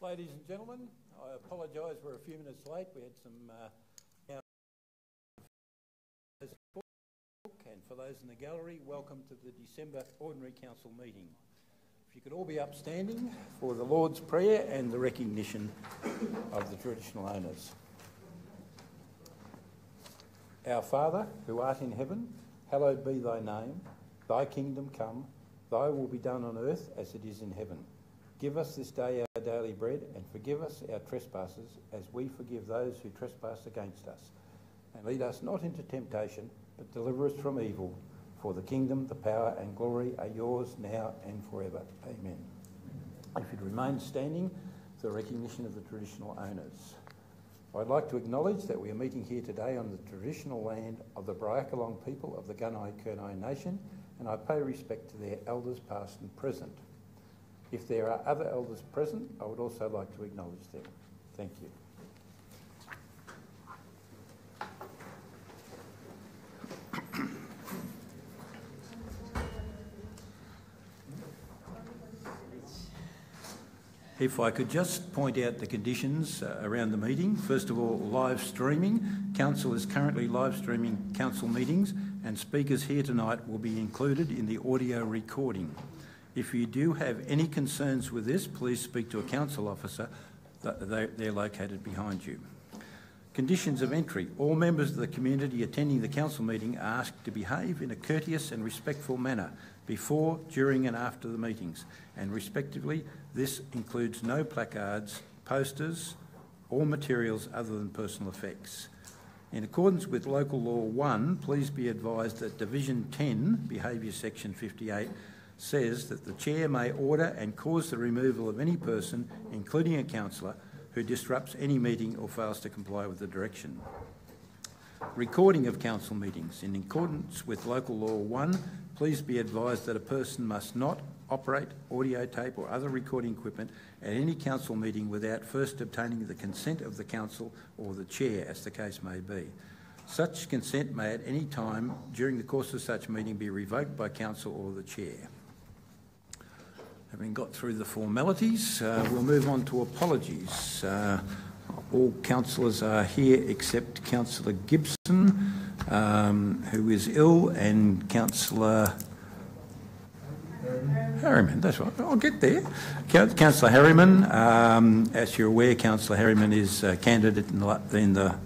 Ladies and gentlemen, I apologise we're a few minutes late. We had some and for those in the gallery, welcome to the December Ordinary Council meeting. If you could all be upstanding for the Lord's Prayer and the recognition of the traditional owners. Our Father, who art in heaven, hallowed be thy name. Thy kingdom come, thy will be done on earth as it is in heaven. Give us this day our daily bread, and forgive us our trespasses as we forgive those who trespass against us. And lead us not into temptation, but deliver us from evil. For the kingdom, the power and glory are yours now and forever. Amen. If you'd remain standing for the recognition of the traditional owners. I'd like to acknowledge that we are meeting here today on the traditional land of the Bryakalong people of the Gunai-Kurnai Nation, and I pay respect to their elders past and present. If there are other elders present, I would also like to acknowledge them. Thank you. If I could just point out the conditions around the meeting. First of all, live streaming. Council is currently live streaming council meetings, and speakers here tonight will be included in the audio recording. If you do have any concerns with this, please speak to a council officer. They're located behind you. Conditions of entry. All members of the community attending the council meeting are asked to behave in a courteous and respectful manner before, during and after the meetings, and respectively, this includes no placards, posters or materials other than personal effects. In accordance with Local Law 1, please be advised that Division 10, Behaviour Section 58, says that the Chair may order and cause the removal of any person, including a councillor, who disrupts any meeting or fails to comply with the direction. Recording of council meetings. In accordance with Local Law 1, please be advised that a person must not operate audio tape or other recording equipment at any council meeting without first obtaining the consent of the council or the Chair, as the case may be. Such consent may at any time during the course of such meeting be revoked by council or the Chair. Having got through the formalities, we'll move on to apologies. All councillors are here except Councillor Gibson, who is ill, and Councillor Harriman. That's right, I'll get there. Councillor Harriman, as you're aware, Councillor Harriman is a candidate in the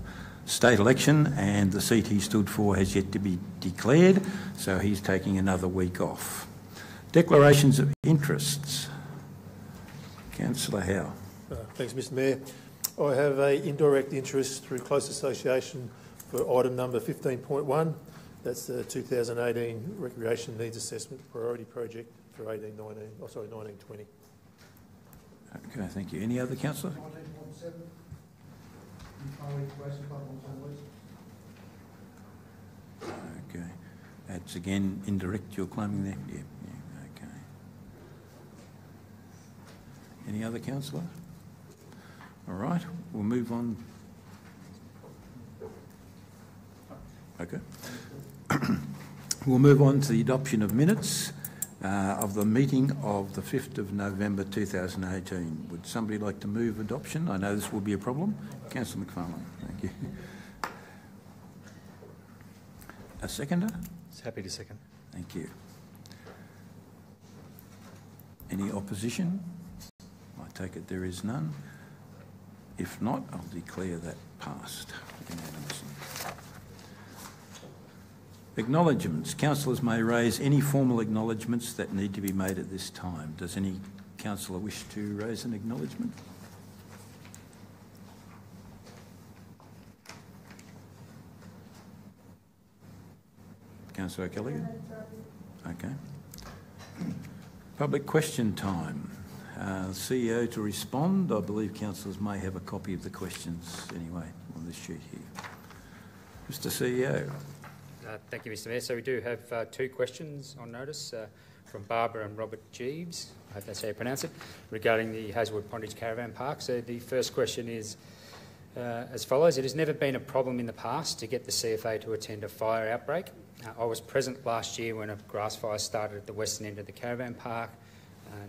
state election, and the seat he stood for has yet to be declared, so he's taking another week off. Declarations of interests. Councillor Howe. Thanks, Mr Mayor. I have an indirect interest through close association for item number 15.1. That's the 2018 Recreation Needs Assessment Priority Project for 1920. Okay, thank you. Any other councillor? 19.7. Okay. That's again indirect you're claiming there? Yeah. Okay. Any other councillor? All right, we'll move on. Okay. We'll move on to the adoption of minutes of the meeting of the 5th of November 2018. Would somebody like to move adoption? I know this will be a problem. Councillor McFarlane, thank you. A seconder? Happy to second. Thank you. Any opposition? I take it there is none. If not, I'll declare that passed unanimously. Acknowledgements. Councillors may raise any formal acknowledgements that need to be made at this time. Does any councillor wish to raise an acknowledgement? Councillor O'Callaghan? Okay. Public question time. CEO to respond. I believe councillors may have a copy of the questions anyway on this sheet here. Mr CEO. Thank you, Mr Mayor. So we do have two questions on notice from Barbara and Robert Jeeves, I hope that's how you pronounce it, regarding the Hazelwood Pondage Caravan Park. So the first question is as follows. It has never been a problem in the past to get the CFA to attend a fire outbreak. I was present last year when a grass fire started at the western end of the caravan park.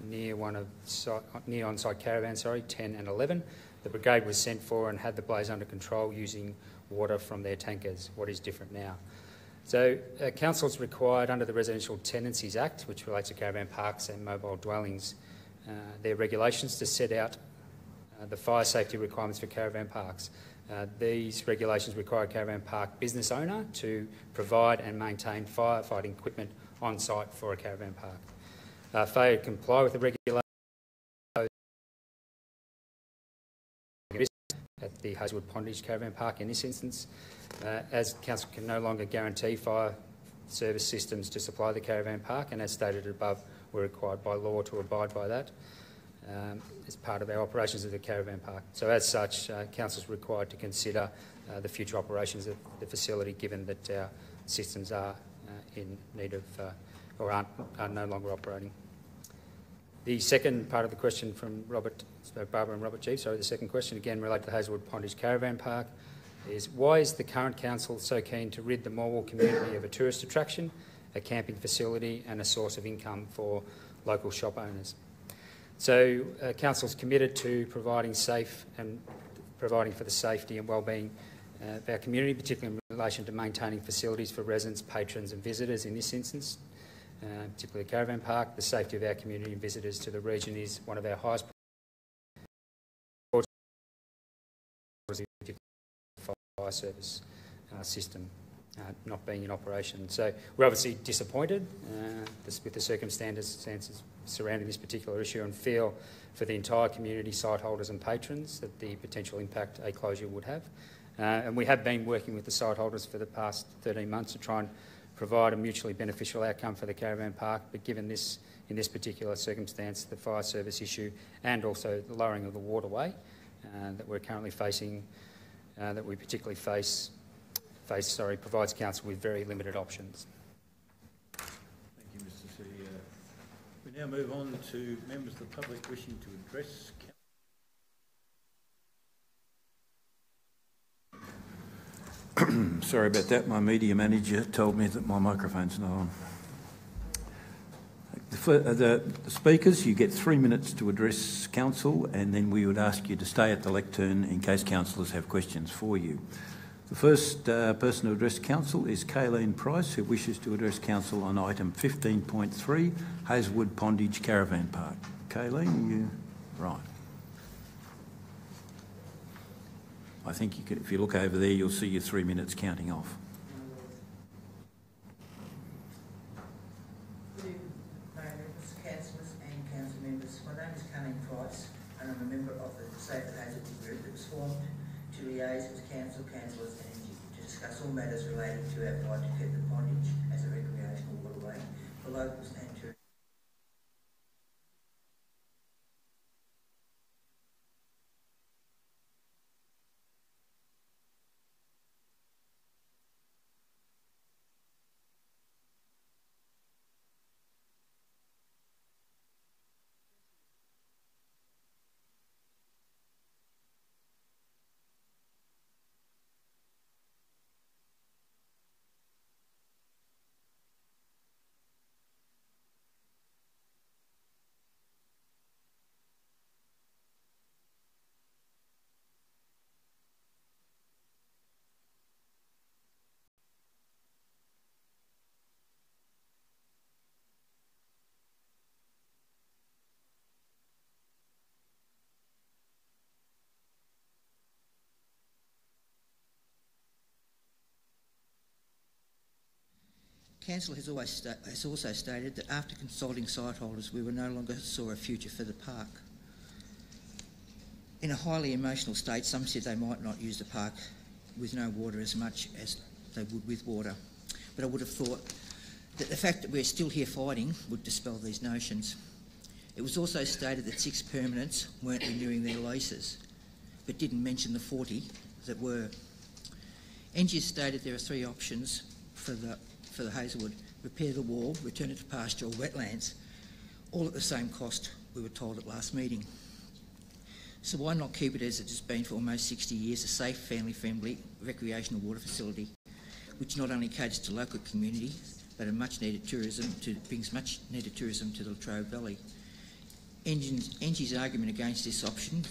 near on-site caravans, 10 and 11. The brigade was sent for and had the blaze under control using water from their tankers. What is different now? So council is required under the Residential Tenancies Act, which relates to caravan parks and mobile dwellings, their regulations to set out the fire safety requirements for caravan parks. These regulations require a caravan park business owner to provide and maintain firefighting equipment on site for a caravan park. Failure to comply with the regulations at the Hazelwood Pondage Caravan Park in this instance, as council can no longer guarantee fire service systems to supply the caravan park, and as stated above, we're required by law to abide by that as part of our operations of the caravan park. So as such, council is required to consider the future operations of the facility, given that our systems are in need of or are no longer operating. The second part of the question from Barbara and Robert Jeeves, the second question again related to the Hazelwood Pondage Caravan Park is, why is the current council so keen to rid the Morwell community of a tourist attraction, a camping facility and a source of income for local shop owners? So council is committed to providing for the safety and wellbeing of our community, particularly in relation to maintaining facilities for residents, patrons and visitors in this instance. Particularly the caravan park. The safety of our community and visitors to the region is one of our highest fire service system not being in operation. So we're obviously disappointed with the circumstances surrounding this particular issue, and feel for the entire community, site holders and patrons, that the potential impact a closure would have. And we have been working with the site holders for the past 13 months to try and provide a mutually beneficial outcome for the caravan park, but given this, in this particular circumstance, the fire service issue and also the lowering of the waterway that we're currently facing, that we particularly face, provides council with very limited options. Thank you, Mr. C. We now move on to members of the public wishing to address. Sorry about that. My media manager told me that my microphone's not on. The speakers, you get 3 minutes to address council, and then we would ask you to stay at the lectern in case councillors have questions for you. The first person to address council is Kayleen Price, who wishes to address council on item 15.3, Hazelwood Pondage Caravan Park. Kayleen, you right. I think you could, if you look over there, you'll see your 3 minutes counting off. Good evening, Mayor, members, councillors and council members. My name is Kayleen Price and I'm a member of the Safe Hazelwood Group that was formed to liaise with council, councillors and energy to discuss all matters relating to our fight to keep the pondage as a recreational waterway for locals and tourists. Council has also stated that after consulting site holders, we no longer saw a future for the park. In a highly emotional state, some said they might not use the park with no water as much as they would with water. But I would have thought that the fact that we're still here fighting would dispel these notions. It was also stated that 6 permanents weren't renewing their leases, but didn't mention the 40 that were. Engie stated there are 3 options for the Hazelwood: repair the wall, return it to pasture or wetlands, all at the same cost, we were told at last meeting. So why not keep it as it has been for almost 60 years, a safe, family-friendly recreational water facility, which not only caters to local community, but brings much needed tourism to the Latrobe Valley. Engie's argument against this option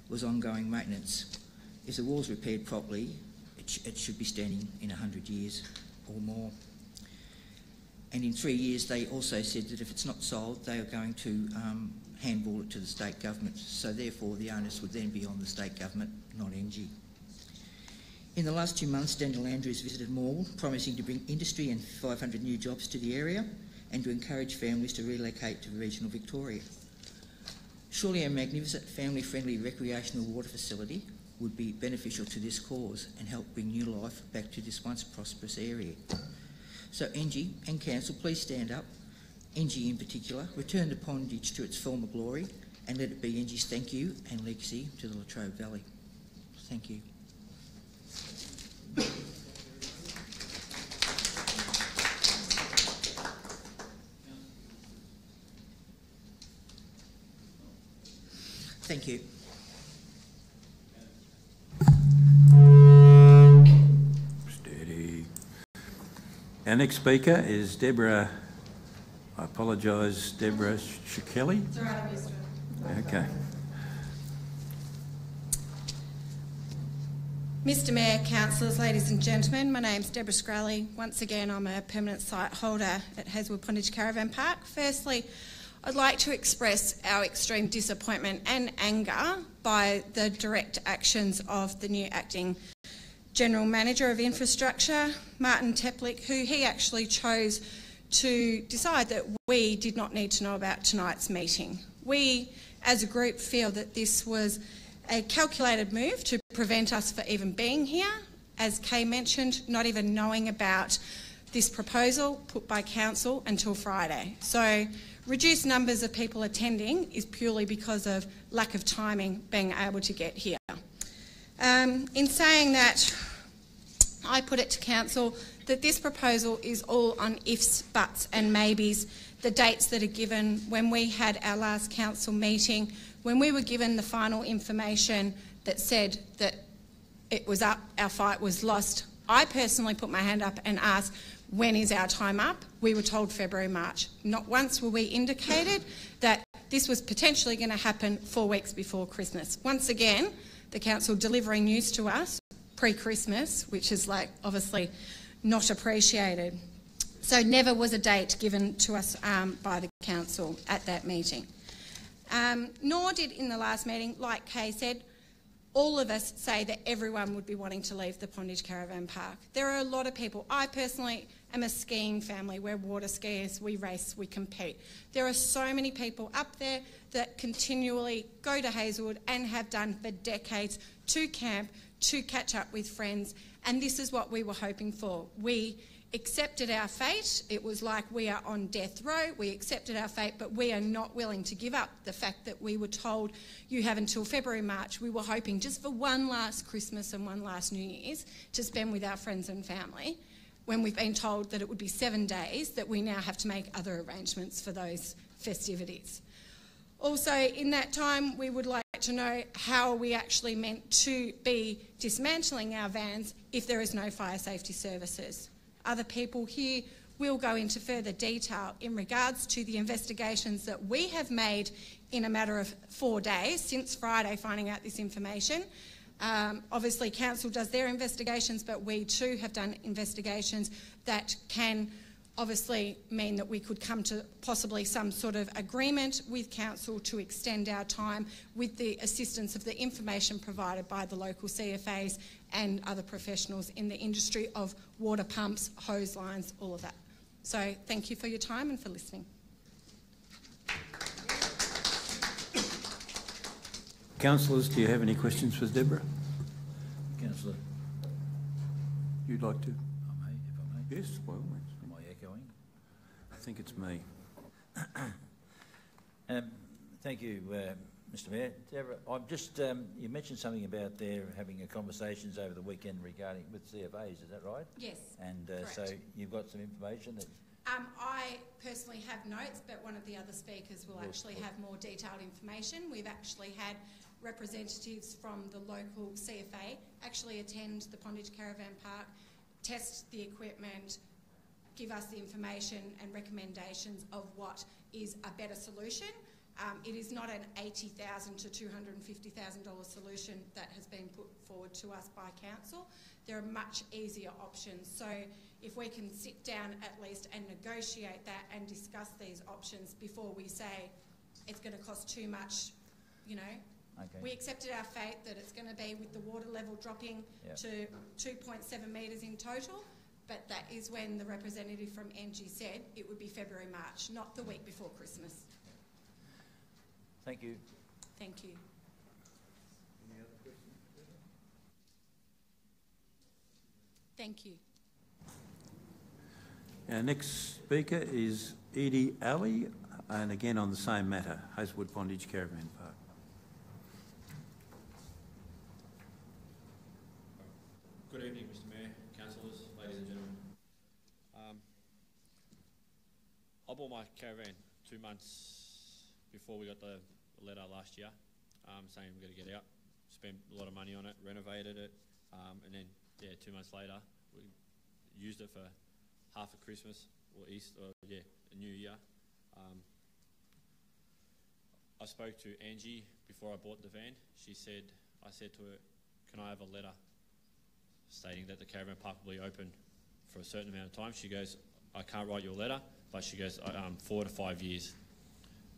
was ongoing maintenance. If the wall's repaired properly, it should be standing in 100 years or more. And in 3 years, they also said that if it's not sold, they are going to handball it to the state government. So therefore, the onus would then be on the state government, not Engie. In the last 2 months, Daniel Andrews visited Maule, promising to bring industry and 500 new jobs to the area and to encourage families to relocate to regional Victoria. Surely a magnificent family-friendly recreational water facility would be beneficial to this cause and help bring new life back to this once prosperous area. So Engie and Council, please stand up. Engie in particular, return the pondage to its former glory and let it be Engie's thank you and legacy to the Latrobe Valley. Thank you. Thank you. Steady. Our next speaker is Deborah, I apologise, Deborah Shkelly. It's all right, I'm used to it. Okay. Mr Mayor, councillors, ladies and gentlemen, my name's Deborah Scrally. Once again, I'm a permanent site holder at Hazelwood Pondage Caravan Park. Firstly, I'd like to express our extreme disappointment and anger by the direct actions of the new acting General Manager of Infrastructure, Martin Teplick, who he actually chose to decide that we did not need to know about tonight's meeting. We, as a group, feel that this was a calculated move to prevent us from even being here. As Kay mentioned, not even knowing about this proposal put by Council until Friday. So reduced numbers of people attending is purely because of lack of timing being able to get here. In saying that, I put it to Council that this proposal is all on ifs, buts and maybes. The dates that are given when we had our last Council meeting, when we were given the final information that said that it was up, our fight was lost, I personally put my hand up and asked, when is our time up? We were told February, March. Not once were we indicated that this was potentially going to happen 4 weeks before Christmas. Once again, the Council delivering news to us pre-Christmas, which is obviously not appreciated. So never was a date given to us by the Council at that meeting. Nor did in the last meeting, like Kay said, all of us say that everyone would be wanting to leave the Pondage Caravan Park. There are a lot of people. I personally am a skiing family. We're water skiers, we race, we compete. There are so many people up there that continually go to Hazelwood and have done for decades to camp, to catch up with friends, and this is what we were hoping for. We accepted our fate. It was like we are on death row. We accepted our fate, but we are not willing to give up the fact that we were told you have until February, March. We were hoping just for one last Christmas and one last New Year's to spend with our friends and family, when we've been told that it would be 7 days, that we now have to make other arrangements for those festivities. Also, in that time, we would like to know how we actually meant to be dismantling our vans if there is no fire safety services. Other people here will go into further detail in regards to the investigations that we have made in a matter of 4 days since Friday finding out this information. Obviously Council does their investigations, but we too have done investigations that can obviously mean that we could come to possibly some sort of agreement with Council to extend our time with the assistance of the information provided by the local CFAs and other professionals in the industry of water pumps, hose lines, all of that. So thank you for your time and for listening. Councillors, do you have any questions for Deborah? Councillor. You'd like to? I may, if I may. Yes, by all means. Am I echoing? I think it's me. Thank you, Mr Mayor. Deborah, I'm just, you mentioned something about there having a conversations over the weekend regarding with CFAs, is that right? Yes. And correct. so you've got some information that... I personally have notes, but one of the other speakers will actually have more detailed information. We've actually had representatives from the local CFA actually attend the Pondage Caravan Park, test the equipment, give us the information and recommendations of what is a better solution It is not an $80,000 to $250,000 solution that has been put forward to us by council. There are much easier options. So if we can sit down at least and negotiate that and discuss these options before we say it's going to cost too much, you know. Okay. We accepted our fate that it's going to be with the water level dropping to 2.7 metres in total, but that is when the representative from NG said it would be February, March, not the week before Christmas. Thank you. Thank you. Any other questions? Thank you. Our next speaker is Edie Ali, and again on the same matter, Hazelwood Pondage Caravan Park. Good evening, Mr Mayor, councillors, ladies and gentlemen. I bought my caravan 2 months before we got the letter last year saying we've got to get out. Spent a lot of money on it, renovated it, and then 2 months later we used it for half of Christmas or a New Year. I spoke to Angie before I bought the van. I said to her, can I have a letter stating that the caravan park will be open for a certain amount of time? She goes, I can't write you a letter, but she goes, 4 to 5 years.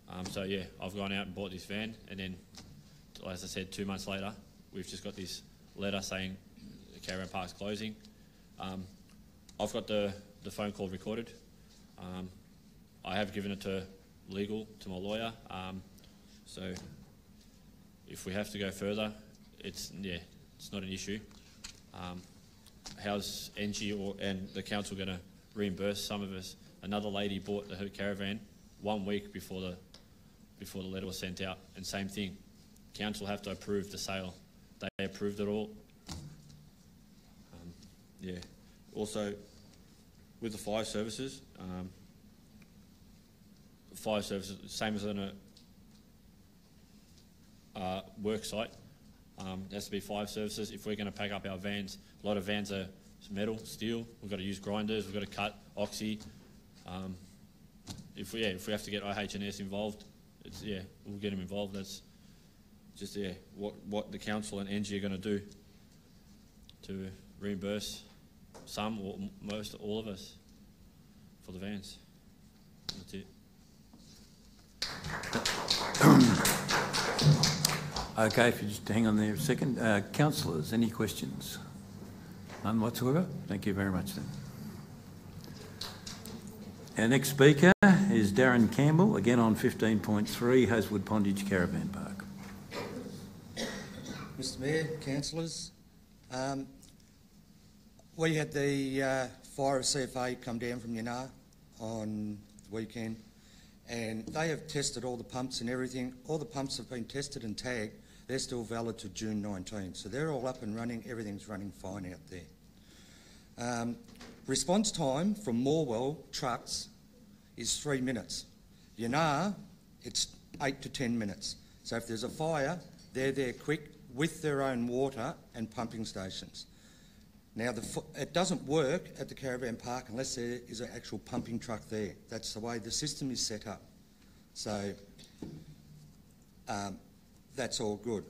I've gone out and bought this van, and then, as I said, 2 months later, we've just got this letter saying the caravan park's closing. I've got the phone call recorded. I have given it to my lawyer. So if we have to go further, it's not an issue. How's NG and the council going to reimburse some of us? Another lady bought her caravan 1 week before the letter was sent out, and same thing. Council have to approve the sale. They approved it all. Also, with the fire services, same as on a work site. There has to be fire services. If we're going to pack up our vans, a lot of vans are metal, steel. We've got to use grinders. We've got to cut oxy. If we have to get IH&S involved, we'll get them involved. That's just what the council and NG are going to do to reimburse some or most all of us for the vans. That's it. Okay, if you just hang on there a second. Councillors, any questions? None whatsoever? Thank you very much then. Our next speaker is Darren Campbell, again on 15.3, Hazelwood Pondage Caravan Park. Mr Mayor, councillors, we had the fire of CFA come down from Yanar on the weekend, and they have tested all the pumps and everything. All the pumps have been tested and tagged. They're still valid to June 19, so they're all up and running. Everything's running fine out there. Response time from Morwell trucks is 3 minutes. Yanar, it's 8 to 10 minutes. So if there's a fire, they're there quick with their own water and pumping stations. Now, it doesn't work at the caravan park unless there is an actual pumping truck there. That's the way the system is set up. So that's all good.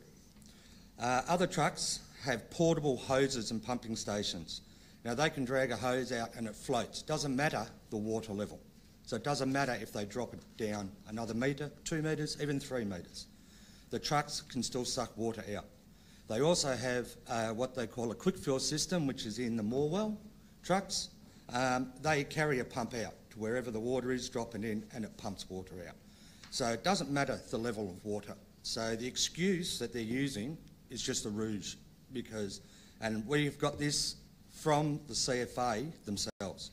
Other trucks have portable hoses and pumping stations. Now, they can drag a hose out and it floats. Doesn't matter the water level. So it doesn't matter if they drop it down another metre, 2 metres, even 3 metres. The trucks can still suck water out. They also have what they call a quick fill system, which is in the Morwell trucks. They carry a pump out to wherever the water is, dropping in, and it pumps water out. So it doesn't matter the level of water. So the excuse that they're using is just a ruse, and we've got this from the CFA themselves.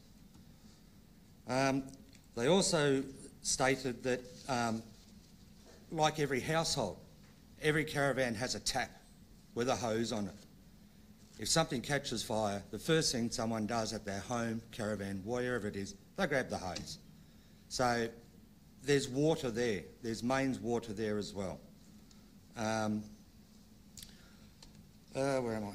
They also stated that, like every household, every caravan has a tap with a hose on it. If something catches fire, the first thing someone does at their home, caravan, wherever it is, they grab the hose. So there's water there. There's mains water there as well. Where am I?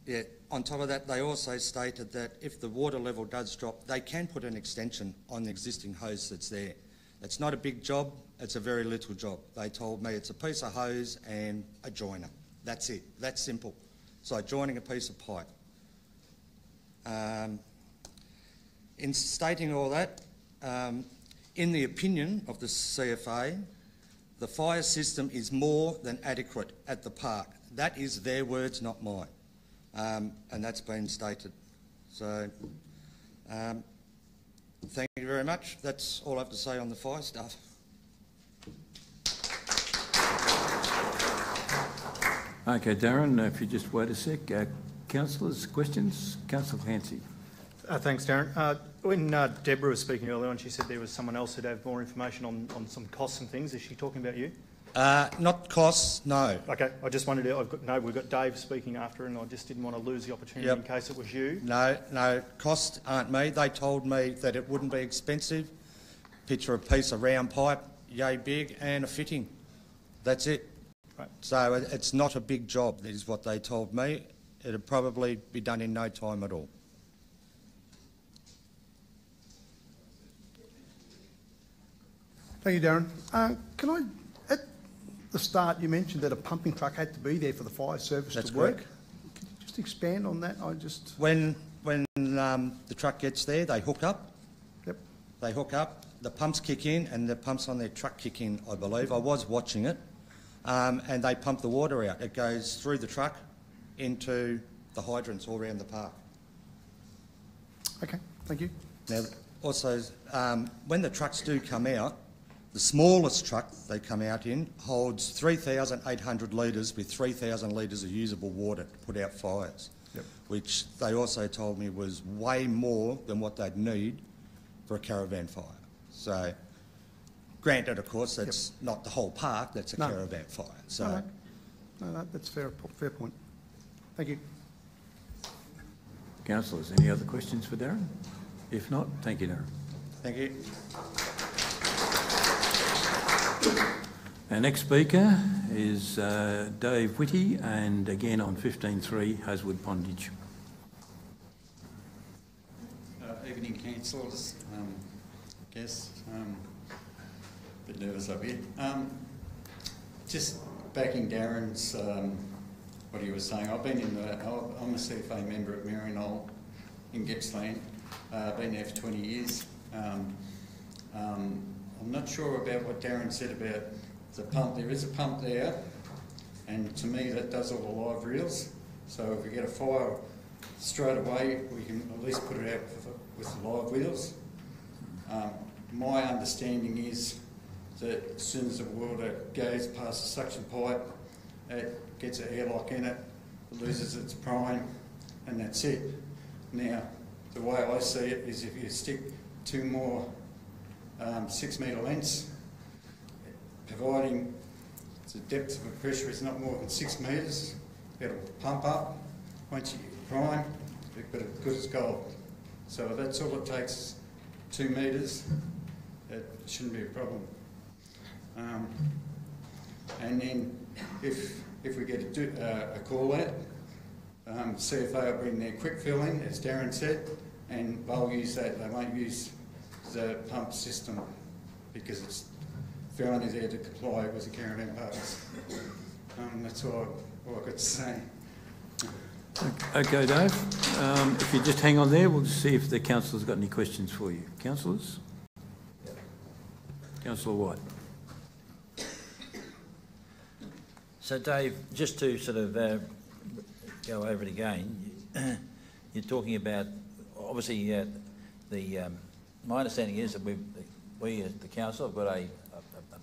Yeah, on top of that, they also stated that if the water level does drop, they can put an extension on the existing hose that's there. It's not a big job, it's a very little job. They told me it's a piece of hose and a joiner. That's it, that's simple. So joining a piece of pipe. In stating all that, in the opinion of the CFA, the fire system is more than adequate at the park. That is their words, not mine. And that's been stated. So, thank you very much. That's all I have to say on the fire stuff. Okay, Darren, if you just wait a sec. Councillors, questions? Councillor Clancy. Thanks, Darren. When Deborah was speaking earlier on, she said there was someone else who'd have more information on some costs and things. Is she talking about you? Not costs, no. Okay, I just wanted to... we've got Dave speaking after, and I just didn't want to lose the opportunity in case it was you. No, costs aren't me. They told me that it wouldn't be expensive. Picture a piece of round pipe, yay big, and a fitting. That's it. Right. So it's not a big job, is what they told me. It'd probably be done in no time at all. Thank you, Darren. Can I, at the start, you mentioned that a pumping truck had to be there for the fire service That's to work. correct. Can you just expand on that? When the truck gets there, they hook up. Yep. They hook up, the pumps kick in, and the pumps on their truck kick in, I believe. I was watching it. And they pump the water out. It goes through the truck into the hydrants all around the park. Okay, thank you. Now, also, when the trucks do come out, the smallest truck they come out in holds 3,800 litres with 3,000 litres of usable water to put out fires, which they also told me was way more than what they'd need for a caravan fire. So, granted, of course, that's not the whole park, that's a caravan fire. So, No, that's fair point. Thank you. Councillors, any other questions for Darren? If not, thank you, Darren. Thank you. Our next speaker is Dave Whitty, and again on 15.3 Haswood Pondage. Evening, councillors. Guests. A bit nervous up here. Just backing Darren's what he was saying. I'm a CFA member at Maryknoll in Gippsland. Been there for 20 years. I'm not sure about what Darren said about the pump. There is a pump there, and to me that does all the live reels. So if we get a fire straight away, we can at least put it out with the live wheels. My understanding is that as soon as the water goes past the suction pipe, it gets an airlock in it, it loses its prime, and that's it. Now, the way I see it is if you stick two more 6 metre lengths, providing the depth of the pressure is not more than 6 metres, it'll pump up. Once you get prime, you've got it good as gold. So that's all it takes, 2 metres. It shouldn't be a problem. And then if we get a call out, CFA will bring their quick fill in, as Darren said, and they'll use that. They won't use the pump system because it's they're only there to comply with the caravan parks. That's all I've got to say. Okay, Dave. If you just hang on there, we'll just see if the councillor's got any questions for you. Councillors? Councillor White. So, Dave, just to sort of go over it again, you're talking about, obviously, my understanding is that we as the council have got a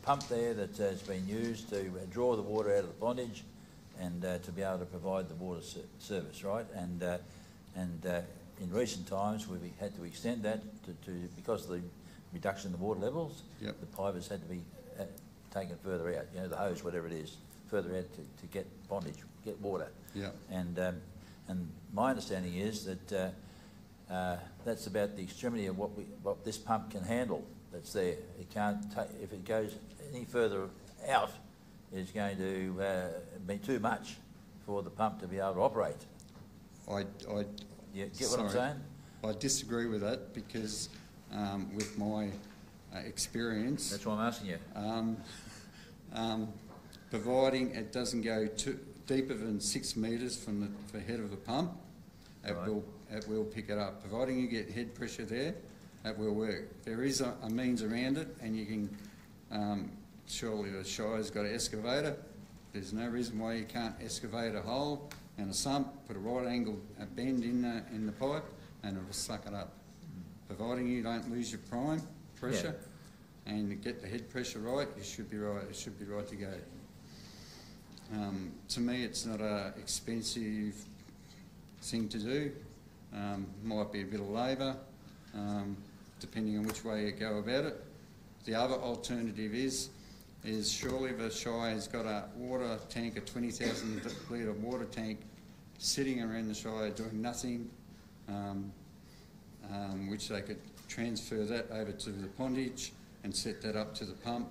pump there that has been used to draw the water out of the pondage and to be able to provide the water service, right? And in recent times we've had to extend that to because of the reduction in the water levels. Yep. The pipe has had to be taken further out, you know, the hose, whatever it is, further out to get pondage, get water. Yeah. And my understanding is that that's about the extremity of what this pump can handle. That's there. It can't if it goes any further out, it's going to be too much for the pump to be able to operate. You get what I'm saying? I disagree with that because with my experience. That's why I'm asking you. Providing it doesn't go deeper than 6 metres from the head of the pump, it will pick it up. Providing you get head pressure there, it will work. There is a means around it, and you can, surely the Shire's got an excavator. There's no reason why you can't excavate a hole and a sump, put a right angle bend in the pipe, and it will suck it up. Providing you don't lose your prime pressure and get the head pressure right, you should be right. It should be right to go. To me, it's not an expensive thing to do. Might be a bit of labour, depending on which way you go about it. The other alternative is surely the Shire's got a water tank, a 20,000 litre water tank, sitting around the Shire doing nothing, which they could transfer that over to the pondage and set that up to the pump,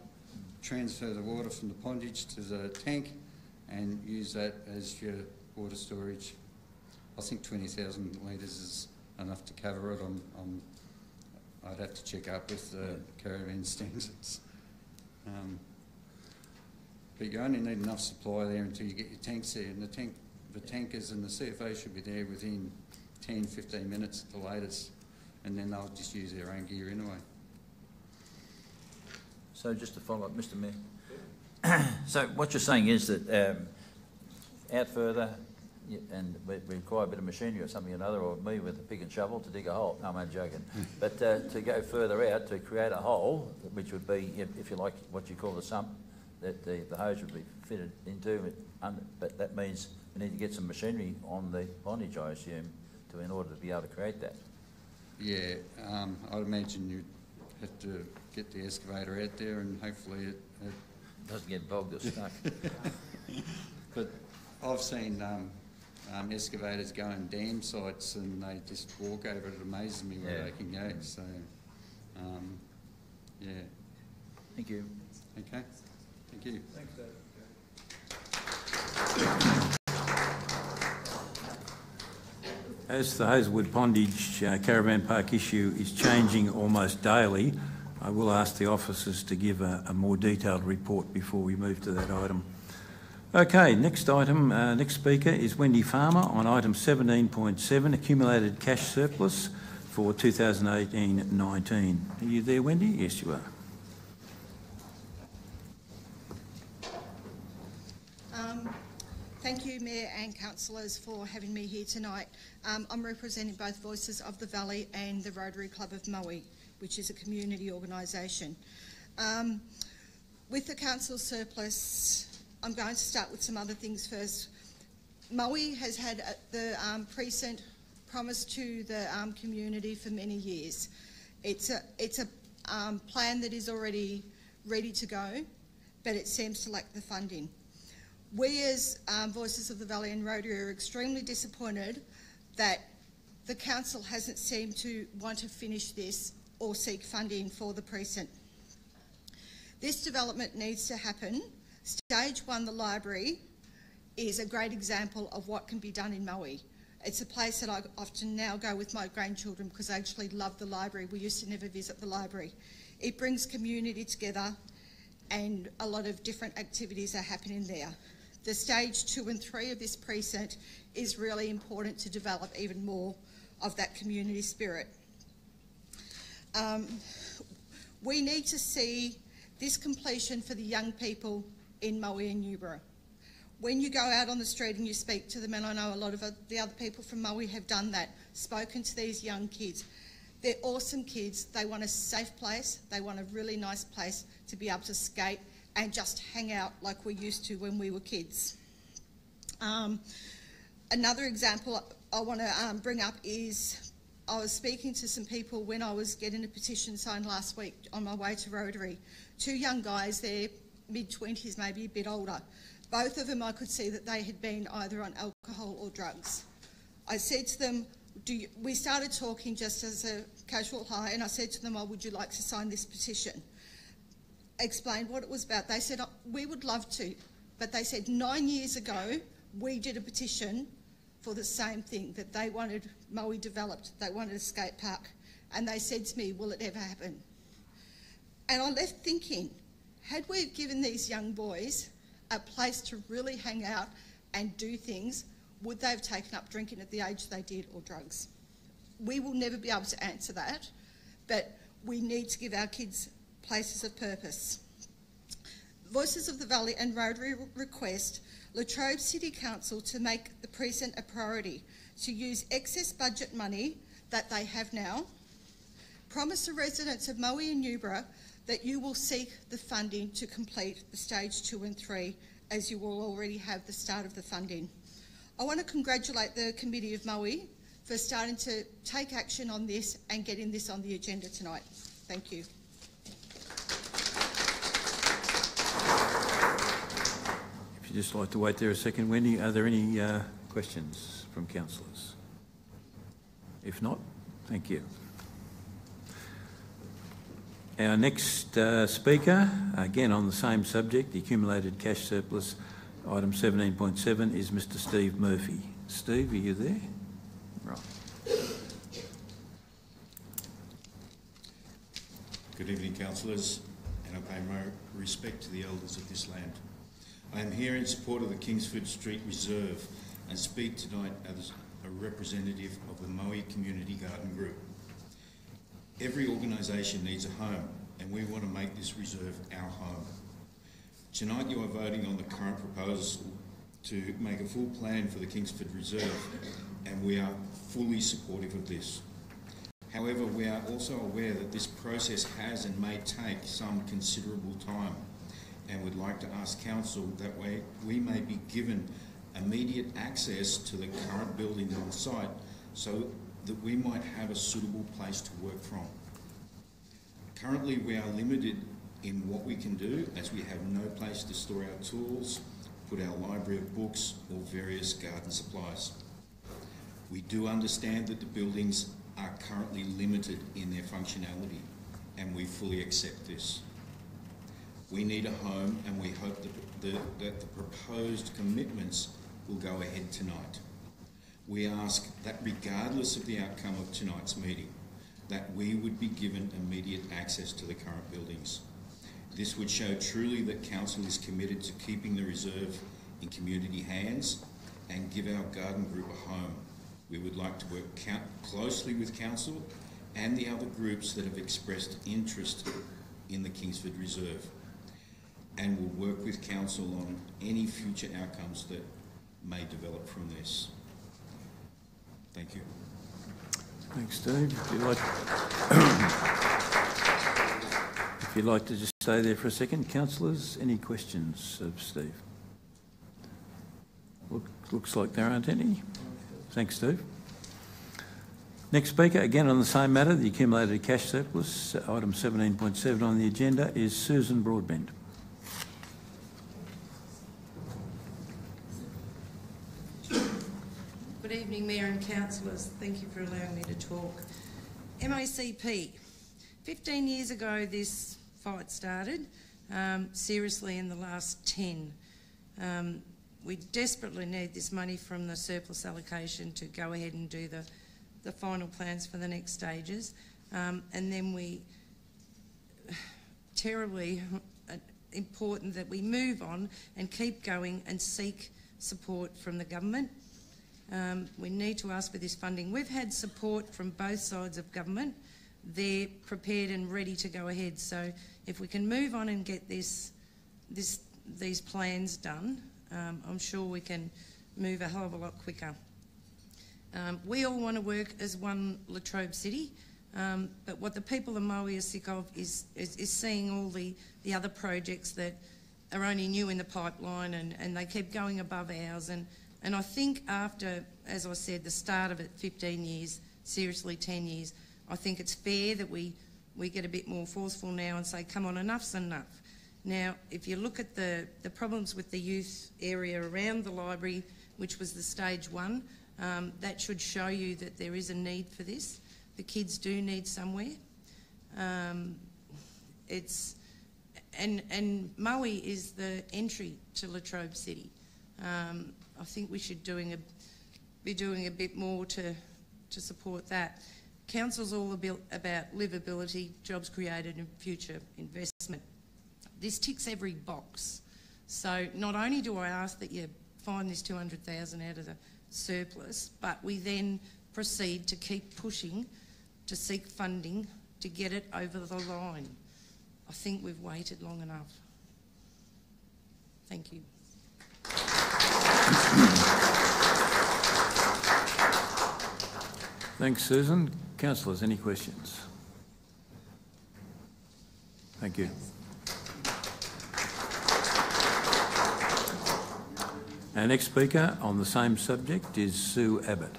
transfer the water from the pondage to the tank, and use that as your water storage. I think 20,000 litres is enough to cover it. I'd have to check up with the caravan standards. But you only need enough supply there until you get your tanks there, and the tankers and the CFA should be there within 10-15 minutes at the latest, and then they'll just use their own gear anyway. So just to follow up, Mr Mayor. So what you're saying is that out further, and we require a bit of machinery or something or another, or me with a pick and shovel to dig a hole. No, I'm only joking. But to go further out to create a hole, which would be, if you like, what you call the sump, that the hose would be fitted into it. But that means we need to get some machinery on the bondage, I assume, in order to be able to create that. Yeah, I'd imagine you'd have to get the excavator out there, and hopefully it doesn't get bogged or stuck. But I've seen excavators go on dam sites and they just walk over it. It amazes me where they can go. So, yeah. Thank you. Okay. Thank you. Thanks, Dave. As the Hazelwood Pondage Caravan Park issue is changing almost daily, I will ask the officers to give a more detailed report before we move to that item. Okay, next item, next speaker is Wendy Farmer on item 17.7, accumulated cash surplus for 2018-19. Are you there, Wendy? Yes, you are. Thank you, Mayor and councillors, for having me here tonight. I'm representing both Voices of the Valley and the Rotary Club of Moe, which is a community organisation. With the council surplus, I'm going to start with some other things first. Moe has had the precinct promised to the community for many years. It's a plan that is already ready to go, but it seems to lack the funding. We as Voices of the Valley and Rotary are extremely disappointed that the council hasn't seemed to want to finish this or seek funding for the precinct. This development needs to happen. Stage 1, the library, is a great example of what can be done in Moe. It's a place that I often now go with my grandchildren because I actually love the library. We used to never visit the library. It brings community together and a lot of different activities are happening there. The stage 2 and 3 of this precinct is really important to develop even more of that community spirit. We need to see this completion for the young people in Moe and Newborough. When you go out on the street and you speak to them, and I know a lot of the other people from Moe have done that, spoken to these young kids. They're awesome kids. They want a safe place. They want a really nice place to be able to skate and just hang out like we used to when we were kids. Another example I want to bring up is I was speaking to some people when I was getting a petition signed last week on my way to Rotary. 2 young guys, they're mid-20s, maybe a bit older. Both of them I could see that they had been either on alcohol or drugs. I said to them, we started talking just as a casual hi, and I said to them, oh, would you like to sign this petition? Explained what it was about. They said, oh, we would love to. But they said 9 years ago, we did a petition for the same thing, that they wanted Moe developed, they wanted a skate park. And they said to me, will it ever happen? And I left thinking, had we given these young boys a place to really hang out and do things, would they have taken up drinking at the age they did, or drugs? We will never be able to answer that, but we need to give our kids places of purpose. Voices of the Valley and Rotary request Latrobe City Council to make the precinct a priority, to use excess budget money that they have now. Promise the residents of Moe and Newborough that you will seek the funding to complete the stage 2 and 3, as you will already have the start of the funding. I want to congratulate the Committee of Moe for starting to take action on this and getting this on the agenda tonight. Thank you. If you'd just like to wait there a second, Wendy, are there any questions from councillors? If not, thank you. Our next speaker, again on the same subject, the accumulated cash surplus, item 17.7, is Mr Steve Murphy. Steve, are you there? Right. Good evening, councillors, and I pay my respect to the elders of this land. I am here in support of the Kingsford Street Reserve and speak tonight as a representative of the Moe Community Garden Group. Every organisation needs a home, and we want to make this reserve our home. Tonight you are voting on the current proposal to make a full plan for the Kingsford Reserve, and we are fully supportive of this. However, we are also aware that this process has and may take some considerable time, and would like to ask Council that way we may be given immediate access to the current building on site, so that we might have a suitable place to work from. Currently, we are limited in what we can do, as we have no place to store our tools, put our library of books or various garden supplies. We do understand that the buildings are currently limited in their functionality, and we fully accept this. We need a home, and we hope that the proposed commitments will go ahead tonight. We ask that regardless of the outcome of tonight's meeting, that we would be given immediate access to the current buildings. This would show truly that Council is committed to keeping the reserve in community hands and give our garden group a home. We would like to work closely with Council and the other groups that have expressed interest in the Kingsford Reserve, and will work with Council on any future outcomes that may develop from this. Thank you. Thanks, Steve. If you'd like to just stay there for a second. Councillors, any questions of Steve? Looks like there aren't any. Thanks, Steve. Next speaker, again on the same matter, the accumulated cash surplus, item 17.7 on the agenda, is Susan Broadbent. Good evening, Mayor and councillors. Thank you for allowing me to talk. MACP. 15 years ago this fight started, seriously in the last 10. We desperately need this money from the surplus allocation to go ahead and do the final plans for the next stages. And then terribly important that we move on and keep going and seek support from the government. We need to ask for this funding. We've had support from both sides of government. They're prepared and ready to go ahead. So if we can move on and get these plans done, I'm sure we can move a hell of a lot quicker. We all want to work as one Latrobe City, but what the people of Moe are sick of is seeing all the other projects that are only new in the pipeline, and they keep going above ours. And I think after, as I said, the start of it, 15 years, seriously 10 years, I think it's fair that we get a bit more forceful now and say, come on, enough's enough. Now, if you look at the problems with the youth area around the library, which was the stage 1, that should show you that there is a need for this. The kids do need somewhere. And Moe is the entry to Latrobe City. I think we should be doing a bit more to support that. Council's all about livability, jobs created and future investment. This ticks every box. So not only do I ask that you find this $200,000 out of the surplus, but we then proceed to keep pushing to seek funding to get it over the line. I think we've waited long enough. Thank you. Thanks, Susan. Councillors, any questions? Thank you. Our next speaker on the same subject is Sue Abbott.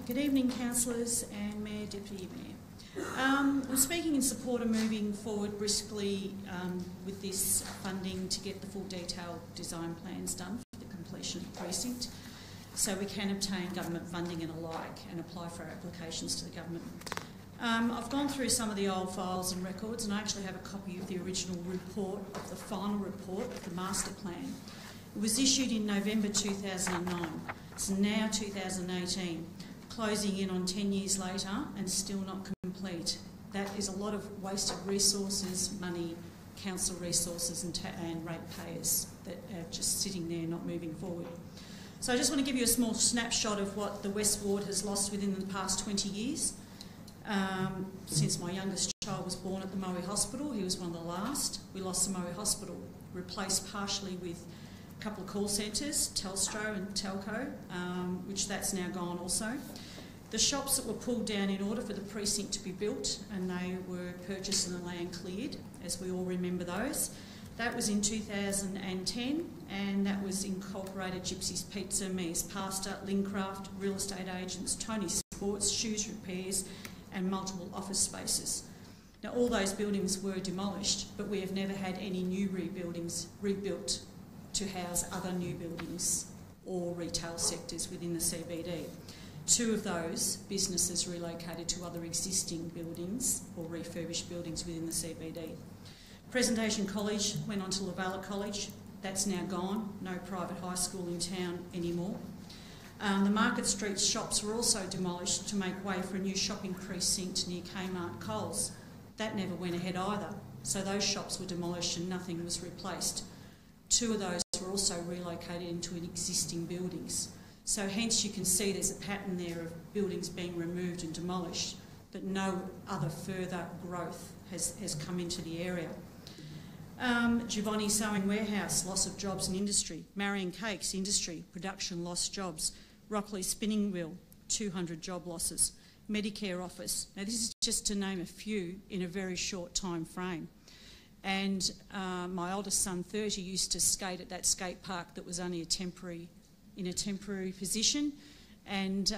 Good evening, councillors and Mayor, Deputy Mayor. I'm speaking in support of moving forward briskly with this funding to get the full detailed design plans done for the completion of the precinct, so we can obtain government funding and alike and apply for our applications to the government. I've gone through some of the old files and records, and I actually have a copy of the original report, of the final report of the master plan. It was issued in November 2009. It's now 2018. Closing in on 10 years later and still not complete. That is a lot of wasted resources, money, council resources and ratepayers that are just sitting there not moving forward. So I just want to give you a small snapshot of what the West Ward has lost within the past 20 years. Since my youngest child was born at the Moe Hospital, he was one of the last. We lost the Moe Hospital, replaced partially with a couple of call centres, Telstra and Telco, which that's now gone also. The shops that were pulled down in order for the precinct to be built, and they were purchased and the land cleared, as we all remember those. That was in 2010, and that was incorporated Gypsy's Pizza, Me's Pasta, Lincraft, real estate agents, Tony Sports, shoes repairs, and multiple office spaces. Now, all those buildings were demolished, but we have never had any new buildings rebuilt to house other new buildings or retail sectors within the CBD. 2 of those businesses relocated to other existing buildings or refurbished buildings within the CBD. Presentation College went on to Lavala College. That's now gone. No private high school in town anymore. The Market Street shops were also demolished to make way for a new shopping precinct near Kmart Coles. That never went ahead either. So those shops were demolished and nothing was replaced. 2 of those were also relocated into existing buildings. So hence you can see there's a pattern there of buildings being removed and demolished, but no other further growth has come into the area. Giovanni Sewing Warehouse, loss of jobs in industry. Marion Cakes, industry, production, lost jobs. Rockley Spinning Wheel, 200 job losses. Medicare office. Now this is just to name a few in a very short time frame. And my oldest son, 30, used to skate at that skate park that was only in a temporary position, and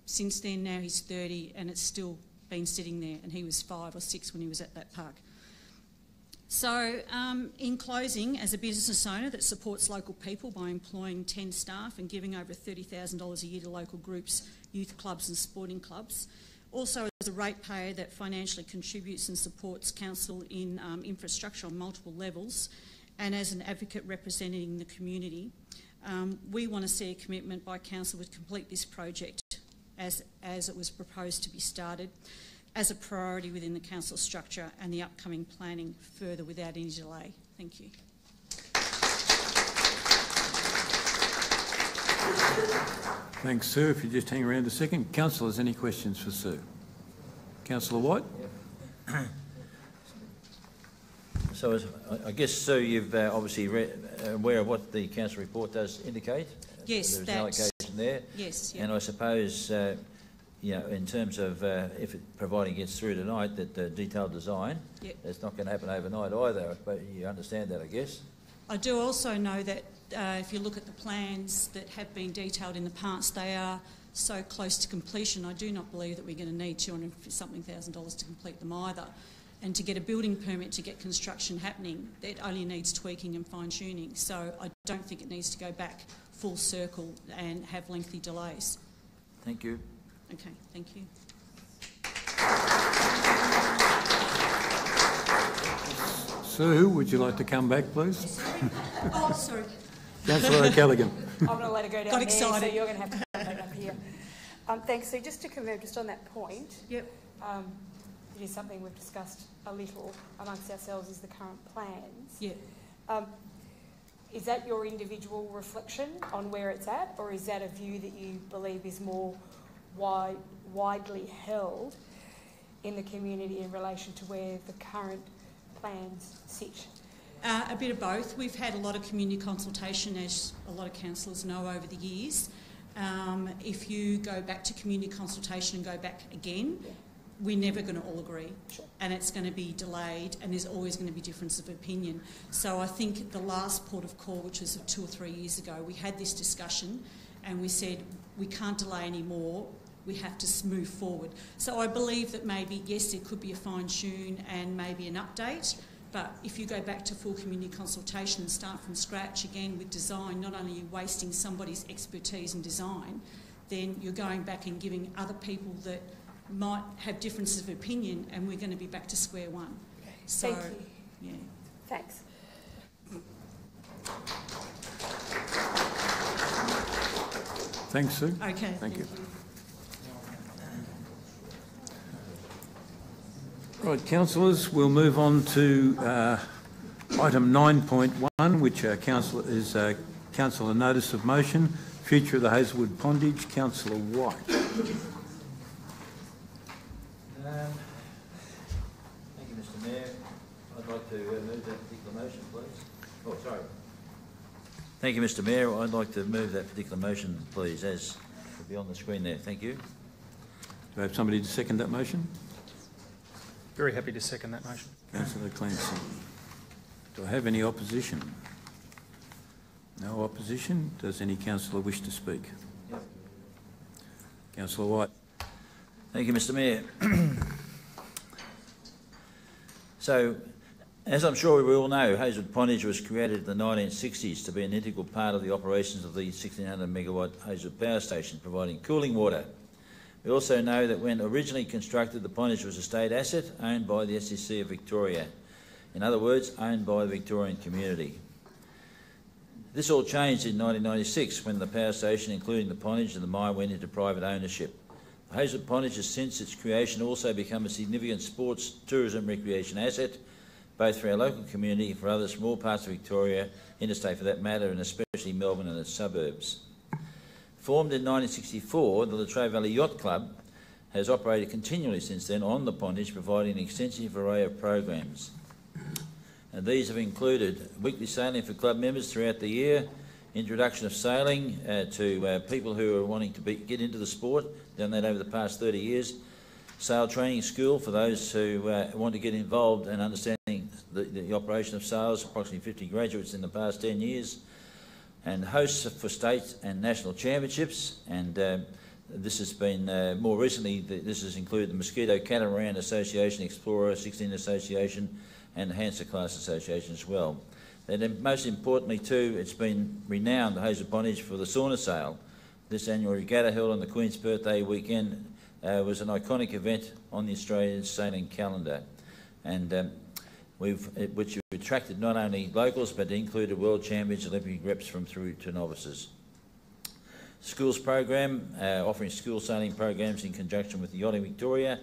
since then now he's 30 and it's still been sitting there, and he was 5 or 6 when he was at that park. So in closing, as a business owner that supports local people by employing 10 staff and giving over $30,000 a year to local groups, youth clubs and sporting clubs, also as a ratepayer that financially contributes and supports council in infrastructure on multiple levels, and as an advocate representing the community, we want to see a commitment by council to complete this project as it was proposed to be started as a priority within the council structure and the upcoming planning further without any delay. Thank you. Thanks, Sue. If you just hang around a second. Councillors, any questions for Sue? Councillor White? So I guess, Sue, you've obviously aware of what the council report does indicate. Yes, there's an allocation there. Yes, yeah. And I suppose, you know, in terms of providing it gets through tonight, that the detailed design, it's not going to happen overnight either. But you understand that, I guess. I do also know that if you look at the plans that have been detailed in the past, they are so close to completion. I do not believe that we're going to need $200-something thousand to complete them either. And to get a building permit to get construction happening, it only needs tweaking and fine-tuning. So I don't think it needs to go back full circle and have lengthy delays. Thank you. Okay, thank you. Sue, would you like to come back, please? Oh, sorry. Councillor O'Callaghan. I'm going to let it go down Got there, excited. so you're going to have to come back up here. Thanks. So just to confirm, just on that point, Yep. it is something we've discussed a little amongst ourselves is the current plans. Yeah. Is that your individual reflection on where it's at, or is that a view that you believe is more widely held in the community in relation to where the current plans sit? A bit of both. We've had a lot of community consultation, as a lot of councillors know, over the years. If you go back to community consultation and go back again, we're never going to all agree, and it's going to be delayed, and there's always going to be difference of opinion. So I think the last port of call, which was 2 or 3 years ago, we had this discussion and we said we can't delay anymore, we have to move forward. So I believe that maybe, yes, there could be a fine-tune and maybe an update, but if you go back to full community consultation and start from scratch again with design, not only are you wasting somebody's expertise in design, then you're going back and giving other people that might have differences of opinion, and we're going to be back to square one. So, Thank you. Yeah. Thanks. Thanks, Sue. Okay. Thank you. Right, councillors, we'll move on to item 9.1, which is councillor notice of motion, future of the Hazelwood Pondage. Councillor White. Thank you, Mr Mayor. I'd like to move that particular motion, please. Oh, sorry. Thank you, Mr Mayor. I'd like to move that particular motion, please, as will be on the screen there. Thank you. Do I have somebody to second that motion? Very happy to second that motion. Councillor Clancy. Do I have any opposition? No opposition. Does any councillor wish to speak? Yep. Councillor White. Thank you, Mr Mayor. So, as I'm sure we all know, Hazelwood Pondage was created in the 1960s to be an integral part of the operations of the 1600 megawatt Hazelwood Power Station, providing cooling water. We also know that when originally constructed, the pondage was a state asset owned by the SEC of Victoria. In other words, owned by the Victorian community. This all changed in 1996 when the power station, including the pondage and the mine, went into private ownership. The Hazelwood Pondage has since its creation also become a significant sports, tourism, recreation asset, both for our local community and for other small parts of Victoria, interstate for that matter, and especially Melbourne and its suburbs. Formed in 1964, the Latrobe Valley Yacht Club has operated continually since then on the pondage, providing an extensive array of programs. And these have included weekly sailing for club members throughout the year, introduction of sailing to people who are wanting to get into the sport, done that over the past 30 years, sail training school for those who want to get involved and understanding the operation of sails, approximately 50 graduates in the past 10 years, and hosts for state and national championships. And this has been, more recently, this has included the Mosquito Catamaran Association, Explorer 16 Association, and the Hansa Class Association as well. And then most importantly too, it's been renowned, the Hazelwood Pondage, for the sauna sail. This annual regatta held on the Queen's birthday weekend was an iconic event on the Australian sailing calendar, and which attracted not only locals but included world champions, Olympic reps from through to novices. Schools program, offering school sailing programs in conjunction with the Yachting Victoria,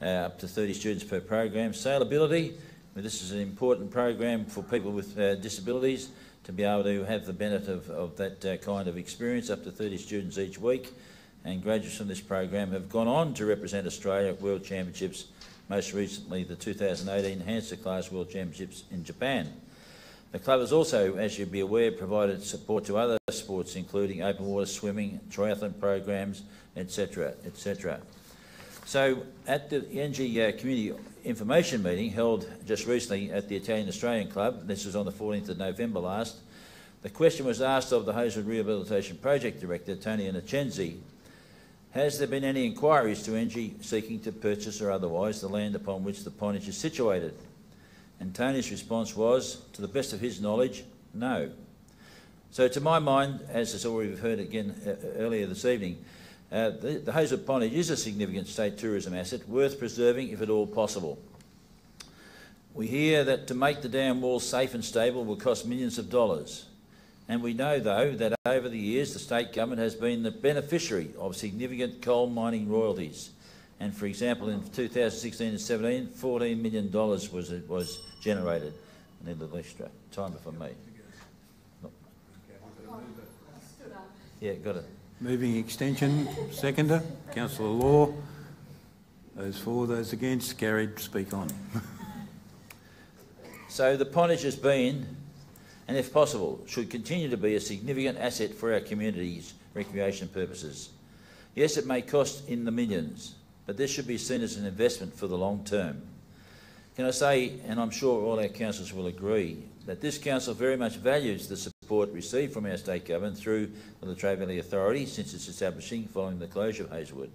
up to 30 students per program. Sailability, this is an important program for people with disabilities to be able to have the benefit of that kind of experience, up to 30 students each week. And graduates from this program have gone on to represent Australia at World Championships, most recently the 2018 Hansa Class World Championships in Japan. The club has also, as you'd be aware, provided support to other sports, including open water swimming, triathlon programs, etc., etc. So at the NG Community Information Meeting held just recently at the Italian Australian Club, this was on the 14th of November last, the question was asked of the Hazelwood Rehabilitation Project Director, Tony Innocenzi, has there been any inquiries to NG seeking to purchase or otherwise the land upon which the pondage is situated? And Tony's response was, to the best of his knowledge, no. So to my mind, as has already heard again earlier this evening, the Hazelwood Pondage is a significant state tourism asset worth preserving if at all possible. We hear that to make the dam walls safe and stable will cost millions of dollars. And we know, though, that over the years the state government has been the beneficiary of significant coal mining royalties. And, for example, in 2016 and 17, $14 million was generated. I need a little extra time if I may. Yeah, got it. Moving extension, seconder, Councillor Law. Those for, those against, carried. Speak on. So the pondage has been, and if possible, should continue to be a significant asset for our community's recreation purposes. Yes, it may cost in the millions, but this should be seen as an investment for the long term. Can I say, and I'm sure all our councillors will agree, that this council very much values the support received from our state government through the Latrobe Valley Authority since its establishing following the closure of Hazelwood.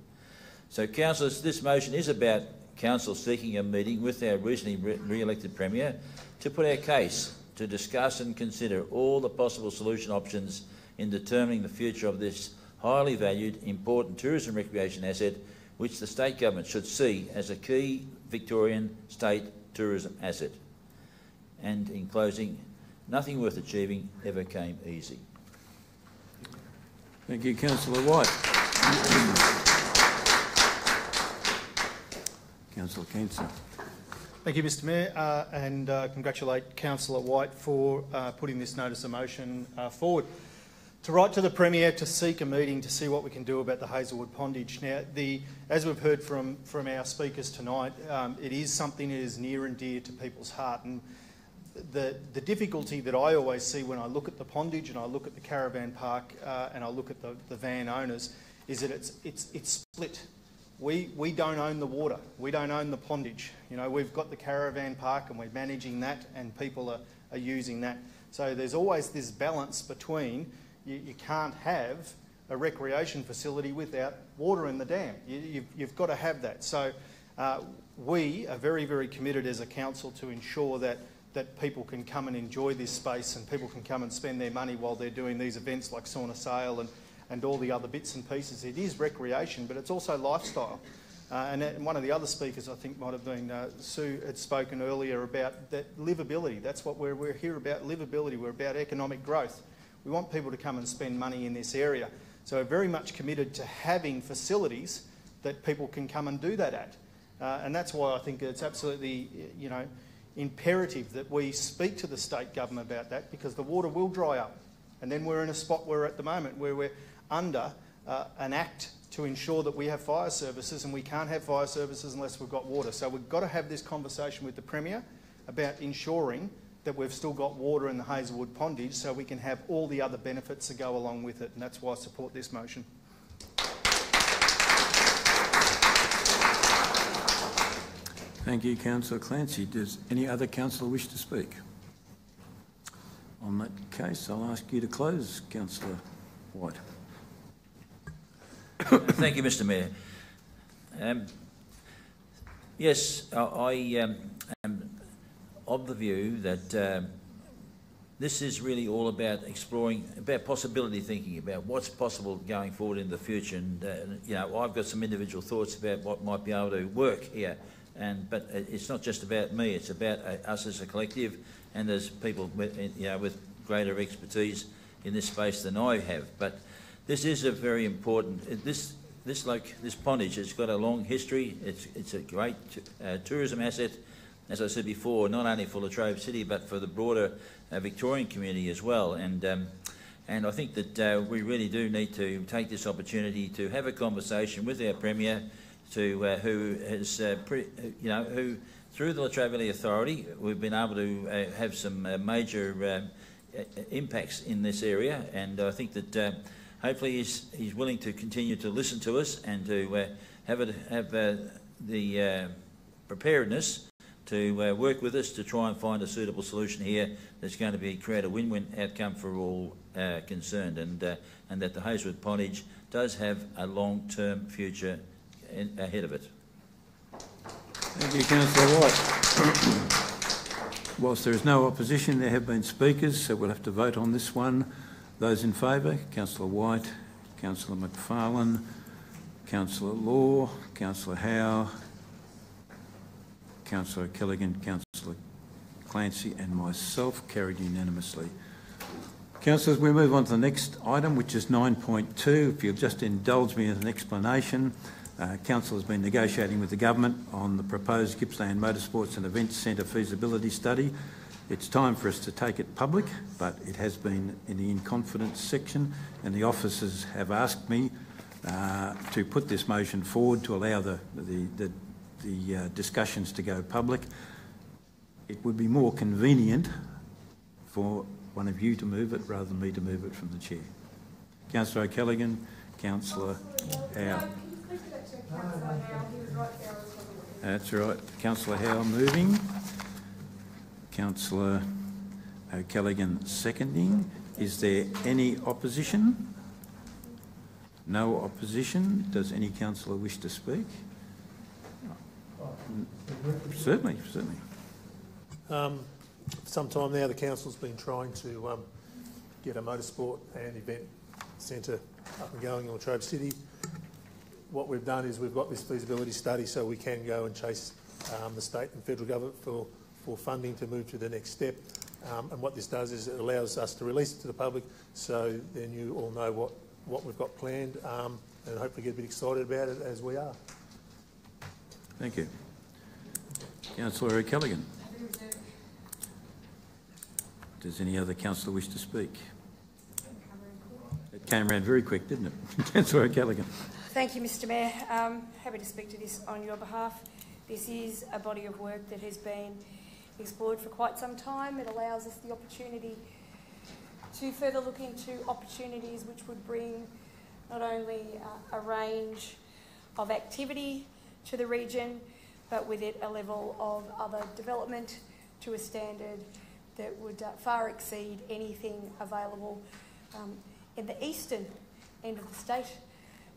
So, councillors, this motion is about council seeking a meeting with our recently re-elected Premier to put our case, to discuss and consider all the possible solution options in determining the future of this highly valued, important tourism recreation asset which the state government should see as a key Victorian state tourism asset. And in closing, nothing worth achieving ever came easy. Thank you, Councillor White. Councillor Kensington. Thank you, Mr Mayor, and congratulate Councillor White for putting this notice of motion forward. To write to the Premier to seek a meeting to see what we can do about the Hazelwood pondage. Now, as we've heard from our speakers tonight, it is something that is near and dear to people's heart. And the difficulty that I always see when I look at the pondage and I look at the caravan park and I look at the van owners is that it's split. We don't own the water. We don't own the pondage. You know, we've got the caravan park and we're managing that, and people are using that. So there's always this balance between you can't have a recreation facility without water in the dam. You've got to have that. So we are very, very committed as a council to ensure that people can come and enjoy this space and people can come and spend their money while they're doing these events like Sauna Sail and all the other bits and pieces. It is recreation, but it's also lifestyle. And one of the other speakers, I think might have been Sue, had spoken earlier about that livability. That's what we're here about, livability. We're about economic growth. We want people to come and spend money in this area. So we're very much committed to having facilities that people can come and do that at. And that's why I think it's absolutely, imperative that we speak to the state government about that, because the water will dry up. And then we're in a spot where at the moment where we're under an act to ensure that we have fire services, and we can't have fire services unless we've got water. So we've got to have this conversation with the Premier about ensuring that we've still got water in the Hazelwood pondage so we can have all the other benefits that go along with it, and that's why I support this motion. Thank you, Councillor Clancy. Does any other councillor wish to speak? On that case, I'll ask you to close, Councillor White. Thank you, Mr Mayor. Yes, I am of the view that this is really all about exploring, about possibility thinking, about what's possible going forward in the future. And, I've got some individual thoughts about what might be able to work here. But it's not just about me, it's about us as a collective, and there's people with greater expertise in this space than I have. But this is a very important, this pondage has got a long history. It's a great tourism asset, as I said before, not only for Latrobe City but for the broader Victorian community as well. And I think that we really do need to take this opportunity to have a conversation with our Premier, who through the Latrobe Valley Authority, we've been able to have some major impacts in this area, and I think that hopefully he's willing to continue to listen to us and to have the preparedness to work with us to try and find a suitable solution here that's going to create a win-win outcome for all concerned, and that the Hazelwood pondage does have a long-term future ahead of it. Thank you, Councillor White. Whilst there is no opposition, there have been speakers, so we'll have to vote on this one. Those in favour, Councillor White, Councillor McFarlane, Councillor Law, Councillor Howe, Councillor Kelligan, Councillor Clancy and myself, carried unanimously. Councillors, we move on to the next item, which is 9.2. If you'll just indulge me with an explanation. Council has been negotiating with the government on the proposed Gippsland Motorsports and Events Centre feasibility study. It's time for us to take it public, but it has been in the in confidence section, and the officers have asked me to put this motion forward to allow the discussions to go public. It would be more convenient for one of you to move it rather than me to move it from the chair. Councillor O'Callaghan, Councillor Howe. That's right. Councillor Howe moving. Councillor O'Callaghan seconding. Is there any opposition? No opposition. Does any councillor wish to speak? Certainly, certainly. For some time now, the council's been trying to get a motorsport and event centre up and going in Latrobe City. What we've done is we've got this feasibility study so we can go and chase the state and federal government for funding to move to the next step. And what this does is it allows us to release it to the public so then you all know what we've got planned and hopefully get a bit excited about it as we are. Thank you. Councillor O'Callaghan. Does any other councillor wish to speak? It came around very quick, didn't it? Councillor O'Callaghan. Thank you, Mr Mayor. Happy to speak to this on your behalf. This is a body of work that has been explored for quite some time. It allows us the opportunity to further look into opportunities which would bring not only a range of activity to the region, but with it a level of other development to a standard that would far exceed anything available in the eastern end of the state,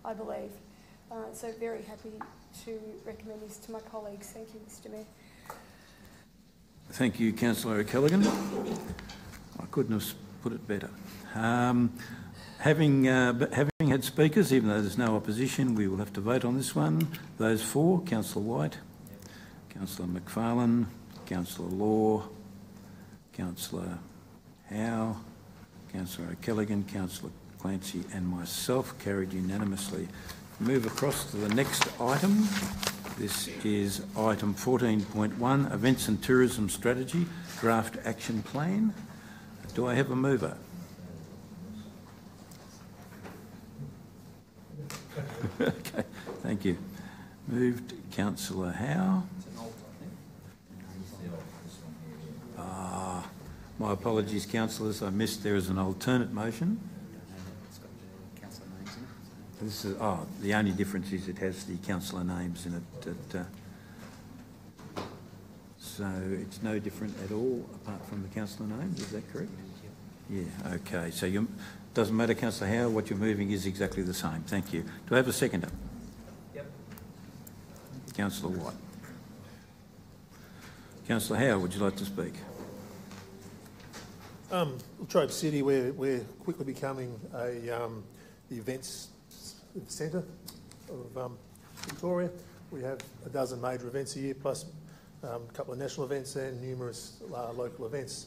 I believe. So very happy to recommend this to my colleagues. Thank you, Mr Mayor. Thank you, Councillor O'Callaghan. I couldn't have put it better. Having had speakers, even though there's no opposition, we will have to vote on this one. Those for: Councillor White, Councillor McFarlane, Councillor Law, Councillor Howe, Councillor O'Callaghan, Councillor Clancy and myself. Carried unanimously. Move across to the next item. This is item 14.1, Events and Tourism Strategy, Draft Action Plan. Do I have a mover? Okay, thank you. Moved Councillor Howe. My apologies, councillors. I missed there is an alternate motion. This is, the only difference is it has the councillor names in it. So it's no different at all apart from the councillor names, is that correct? Yeah, okay. So doesn't matter, Councillor Howe, what you're moving is exactly the same. Thank you. Do I have a seconder? Yep. Councillor White. Councillor Howe, would you like to speak? Latrobe City, we're quickly becoming the events centre of Victoria. We have a dozen major events a year, plus a couple of national events and numerous local events.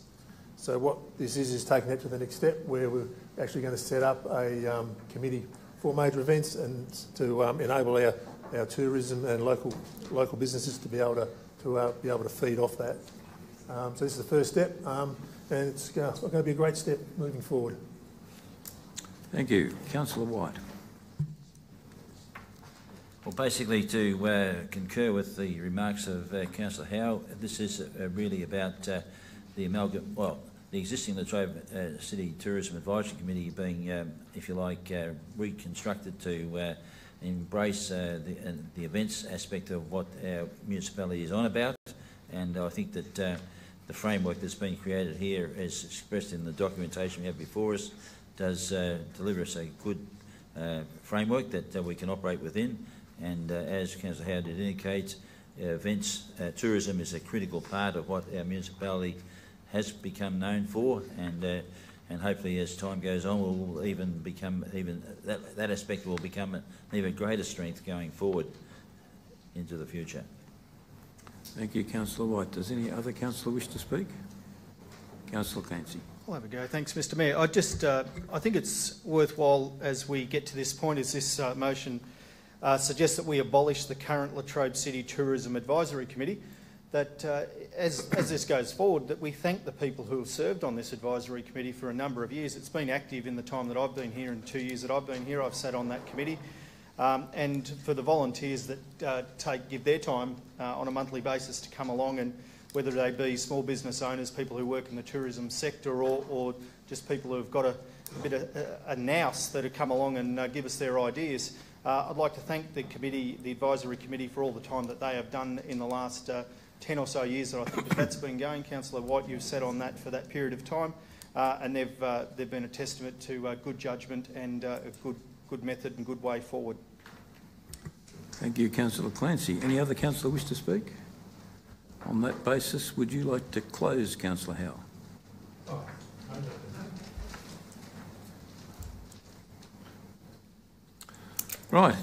So what this is taking that to the next step, where we're actually going to set up a committee for major events and to enable our tourism and local businesses to be able to feed off that. So this is the first step, and it's going to be a great step moving forward. Thank you. Councillor White. Well, basically to concur with the remarks of Councillor Howe, this is really about the existing Latrobe City Tourism Advisory Committee being, if you like, reconstructed to embrace the events aspect of what our municipality is on about. And I think that the framework that's been created here, as expressed in the documentation we have before us, does deliver us a good framework that we can operate within. And as Councillor Howe did indicate, events, tourism is a critical part of what our municipality has become known for, and hopefully as time goes on, will even become that aspect will become an even greater strength going forward into the future. Thank you, Councillor White. Does any other councillor wish to speak? Councillor Clancy. I'll have a go. Thanks, Mr Mayor. I think it's worthwhile as we get to this point, as this motion suggests that we abolish the current Latrobe City Tourism Advisory Committee, that as this goes forward, that we thank the people who have served on this advisory committee for a number of years. It's been active in the time that I've been here, and 2 years that I've been here, I've sat on that committee. And for the volunteers that give their time on a monthly basis to come along, and whether they be small business owners, people who work in the tourism sector, or just people who have got a bit of a nous that have come along and give us their ideas. I'd like to thank the committee, the advisory committee, for all the time that they have done in the last 10 or so years that I think that's been going. Councillor White, you've sat on that for that period of time, and they've been a testament to good judgment and a good method and good way forward. Thank you, Councillor Clancy. Any other councillor wish to speak? On that basis, would you like to close, Councillor Howell? Right,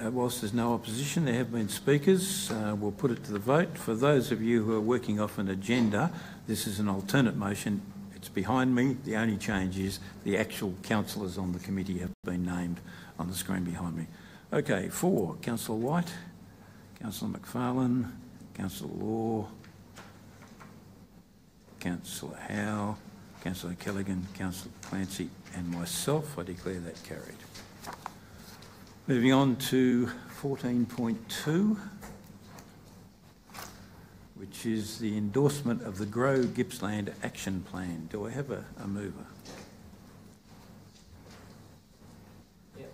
whilst there's no opposition, there have been speakers. We'll put it to the vote. For those of you who are working off an agenda, this is an alternate motion. It's behind me. The only change is the actual councillors on the committee have been named on the screen behind me. Okay, for Councillor White, Councillor McFarlane, Councillor Law, Councillor Howe, Councillor Callaghan, Councillor Clancy and myself, I declare that carried. Moving on to 14.2, which is the endorsement of the Grow Gippsland Action Plan. Do I have a mover? Yeah.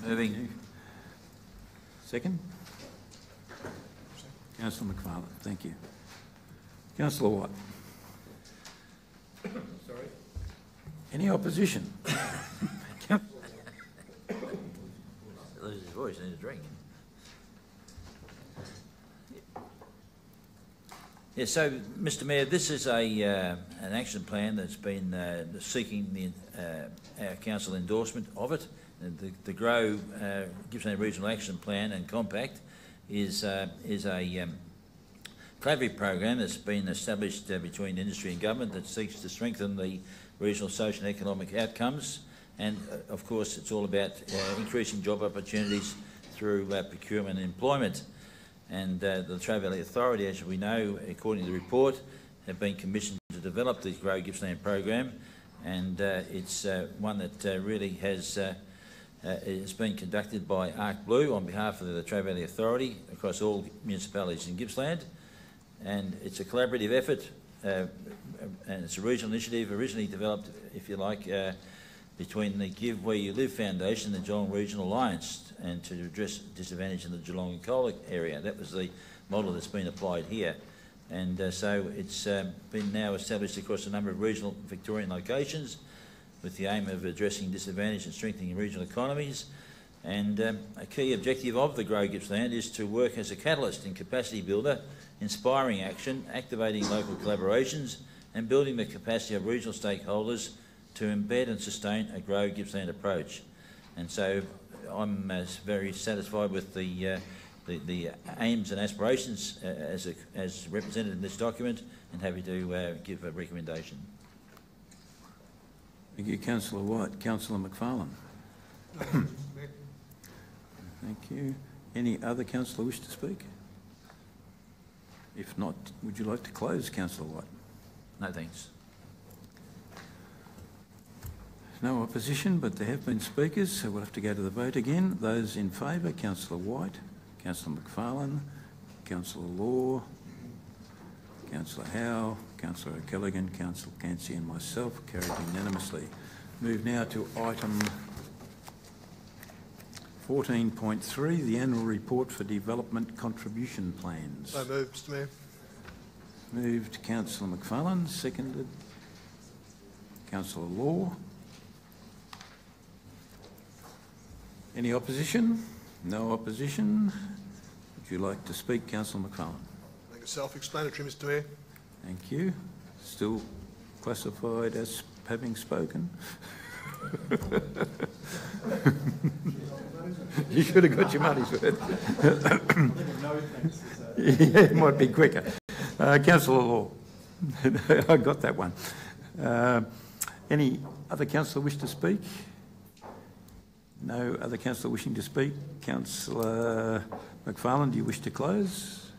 Moving. Second? Councillor McFarlane, thank you. Councillor Watt. Sorry. Any opposition? Loses his voice, needs a drink. Yeah, so, Mr Mayor, this is an action plan that's been seeking our council endorsement of it. And the Grow Gippsland Regional Action Plan and Compact is a collaborative program that's been established between industry and government that seeks to strengthen the regional social and economic outcomes. And of course, it's all about increasing job opportunities through procurement and employment. And the Latrobe Valley Authority, as we know, according to the report, have been commissioned to develop the Grow Gippsland program, and it's one that really has been conducted by Arc Blue on behalf of the Latrobe Valley Authority across all municipalities in Gippsland. And it's a collaborative effort, and it's a regional initiative originally developed, if you like, between the Give Where You Live Foundation and the Geelong Regional Alliance, and to address disadvantage in the Geelong and Colac area. That was the model that's been applied here. And so it's been now established across a number of regional Victorian locations with the aim of addressing disadvantage and strengthening regional economies. And a key objective of the Grow Gippsland is to work as a catalyst in capacity builder, inspiring action, activating local collaborations and building the capacity of regional stakeholders to embed and sustain a Grow Gippsland approach. And so I'm very satisfied with the aims and aspirations as represented in this document, and happy to give a recommendation. Thank you, Councillor White. Councillor McFarlane. Thank you. Any other councillor wish to speak? If not, would you like to close, Councillor White? No, thanks. No opposition, but there have been speakers, so we'll have to go to the vote again. Those in favour, Councillor White, Councillor McFarlane, Councillor Law, Councillor Howe, Councillor O'Callaghan, Councillor Clancy and myself, carried unanimously. Move now to item 14.3, the annual report for development contribution plans. So moved, Mr Mayor. Moved Councillor McFarlane, seconded Councillor Law. Any opposition? No opposition. Would you like to speak, Councillor McFarlane? I think it's self-explanatory, Mr Mayor. Thank you. Still classified as having spoken? You should have got your money's worth. Yeah, it might be quicker. Councillor Law. I got that one. Any other councillor wish to speak? No other councillor wishing to speak. Councillor McFarlane, do you wish to close?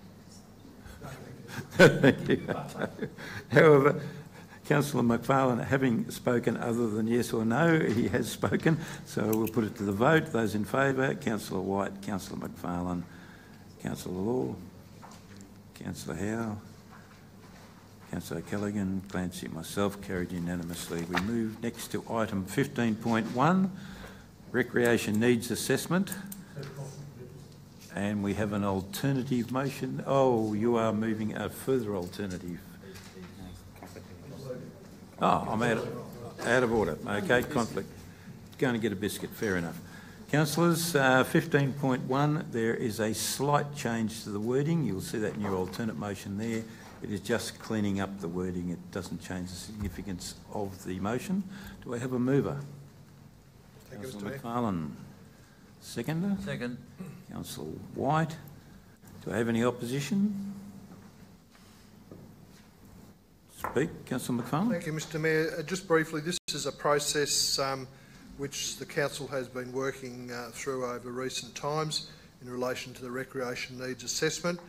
However, Councillor McFarlane, having spoken other than yes or no, he has spoken, so we'll put it to the vote. Those in favour, Councillor White, Councillor McFarlane, Councillor Law, Councillor Howe, Councillor Callaghan, Clancy and myself, carried unanimously. We move next to item 15.1, Recreation Needs Assessment. And we have an alternative motion. Oh, you are moving a further alternative. Oh, I'm out of order. Okay, conflict. Going to get a biscuit, fair enough. Councillors, 15.1, there is a slight change to the wording. You'll see that in your alternate motion there. It is just cleaning up the wording. It doesn't change the significance of the motion. Do I have a mover? Councillor McFarlane. Seconder? Second. Councillor White. Do I have any opposition? Speak. Councillor McFarlane. Thank you, Mr Mayor. Just briefly, this is a process which the council has been working through over recent times in relation to the recreation needs assessment,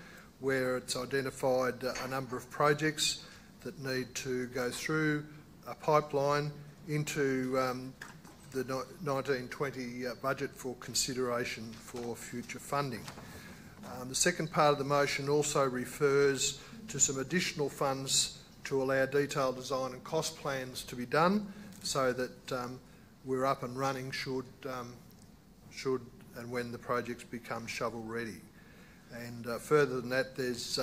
where it's identified a number of projects that need to go through a pipeline into the 1920 budget for consideration for future funding. The second part of the motion also refers to some additional funds to allow detailed design and cost plans to be done, so that we're up and running should and when the projects become shovel ready. And further than that, there's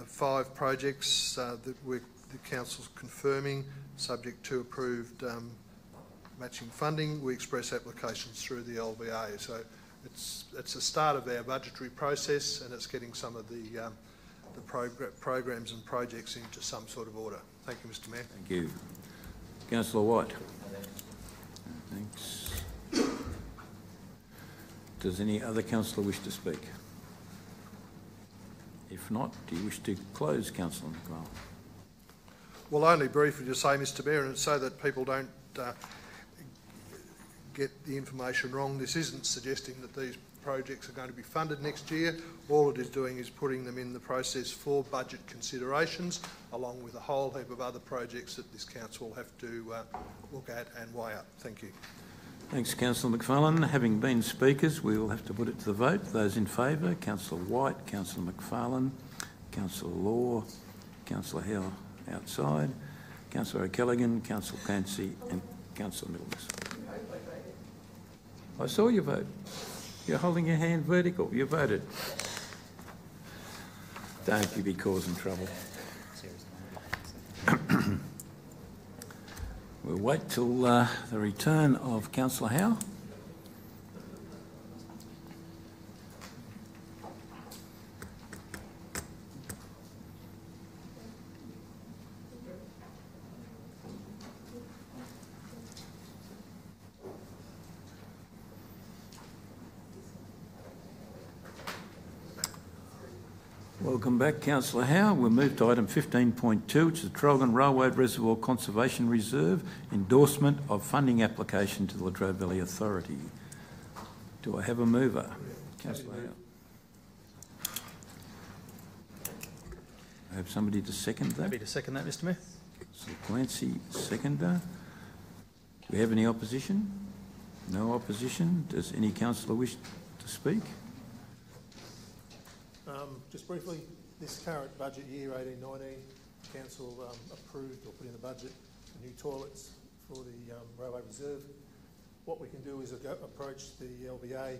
5 projects that the council's confirming, subject to approved matching funding. We express applications through the LVA, so it's the start of our budgetary process, and it's getting some of the programs and projects into some sort of order. Thank you, Mr Mayor. Thank you. Councillor White. Thanks. Does any other councillor wish to speak? If not, do you wish to close, Councillor McFarlane? Well, only briefly to say, Mr Mayor, and so that people don't get the information wrong, this isn't suggesting that these projects are going to be funded next year. All it is doing is putting them in the process for budget considerations, along with a whole heap of other projects that this council will have to look at and weigh up. Thank you. Thanks, Councillor McFarlane. Having been speakers, we will have to put it to the vote. Those in favour, Councillor White, Councillor McFarlane, Councillor Law, Councillor Howe outside, Councillor O'Callaghan, Councillor Clancy and Councillor Mills. I saw you vote. You're holding your hand vertical. You voted. Don't you be causing trouble. We'll wait till the return of Councillor Howe. Welcome back, Councillor Howe. We'll move to item 15.2, which is the Traralgon Railway Reservoir Conservation Reserve endorsement of funding application to the Latrobe Valley Authority. Do I have a mover? Councillor Howe. I have somebody to second that. Happy to second that, Mr Mayor. So Clancy, seconder. Do we have any opposition? No opposition. Does any councillor wish to speak? Just briefly, this current budget year, 18-19, Council approved or put in the budget the new toilets for the Railway Reserve. What we can do is approach the LBA,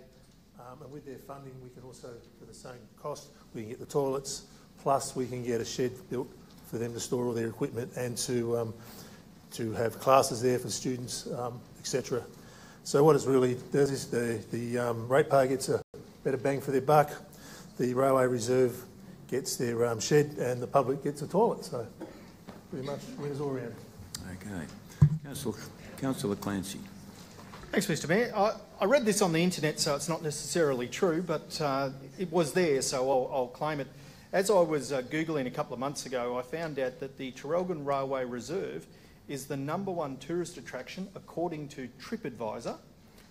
and with their funding we can also, for the same cost, we can get the toilets, plus we can get a shed built for them to store all their equipment and to have classes there for students, etc. So what it really does is the ratepayer gets a better bang for their buck, the Railway Reserve gets their shed, and the public gets a toilet. So pretty much winners all around. Okay. Councillor Clancy. Thanks, Mr Mayor. I read this on the internet, so it's not necessarily true, but it was there, so I'll claim it. As I was Googling a couple of months ago, I found out that the Traralgon Railway Reserve is the #1 tourist attraction, according to TripAdvisor,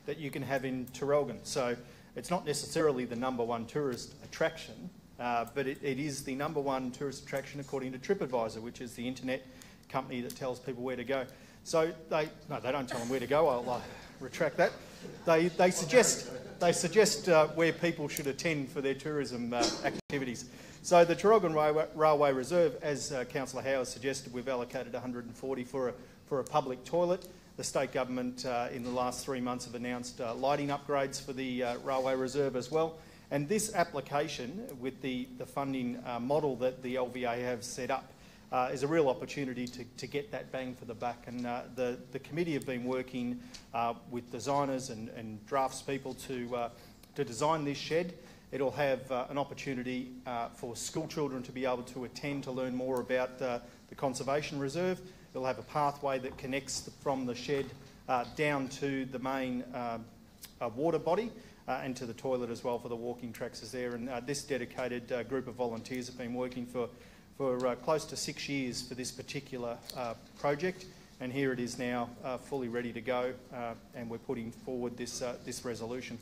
that you can have in Traralgon. So it's not necessarily the #1 tourist attraction, but it is the #1 tourist attraction according to TripAdvisor, which is the internet company that tells people where to go. So they don't tell them where to go. I'll retract that. They suggest where people should attend for their tourism activities. So the Traralgon Railway Reserve, as Councillor Howe has suggested, we've allocated 140 for a public toilet. The state government in the last 3 months have announced lighting upgrades for the Railway Reserve as well. And this application, with the funding model that the LVA have set up, is a real opportunity to get that bang for the buck. And the committee have been working with designers and draftspeople to design this shed. It'll have an opportunity for school children to be able to attend to learn more about the Conservation Reserve. It'll have a pathway that connects from the shed down to the main water body and to the toilet as well for the walking tracks is there. And this dedicated group of volunteers have been working for close to 6 years for this particular project, and here it is now fully ready to go, and we're putting forward this resolution.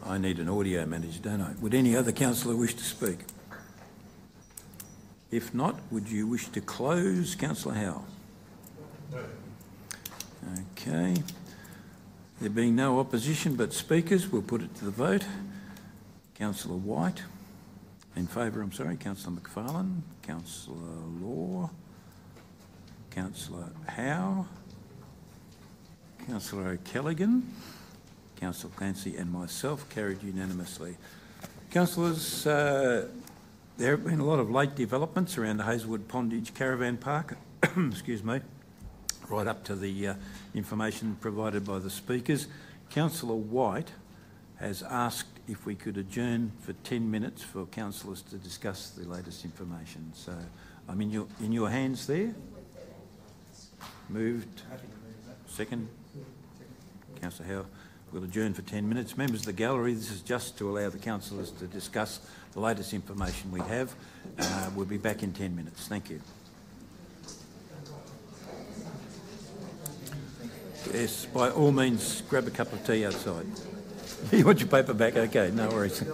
I need an audio manager, don't I? Would any other councillor wish to speak? If not, would you wish to close? Councillor Howe? No. Okay. There being no opposition but speakers, we'll put it to the vote. Councillor White. In favour, I'm sorry. Councillor McFarlane. Councillor Law. Councillor Howe. Councillor O'Callaghan. Councillor Clancy and myself, carried unanimously. Councillors, there have been a lot of late developments around the Hazelwood Pondage Caravan Park, excuse me, right up to the information provided by the speakers. Councillor White has asked if we could adjourn for 10 minutes for councillors to discuss the latest information. So I'm in your hands there. Moved. Second. Councillor Howe. We'll adjourn for 10 minutes. Members of the gallery, this is just to allow the councillors to discuss the latest information we have. We'll be back in 10 minutes. Thank you. Yes, by all means, grab a cup of tea outside. You want your paper back? Okay, no worries.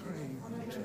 3, 2.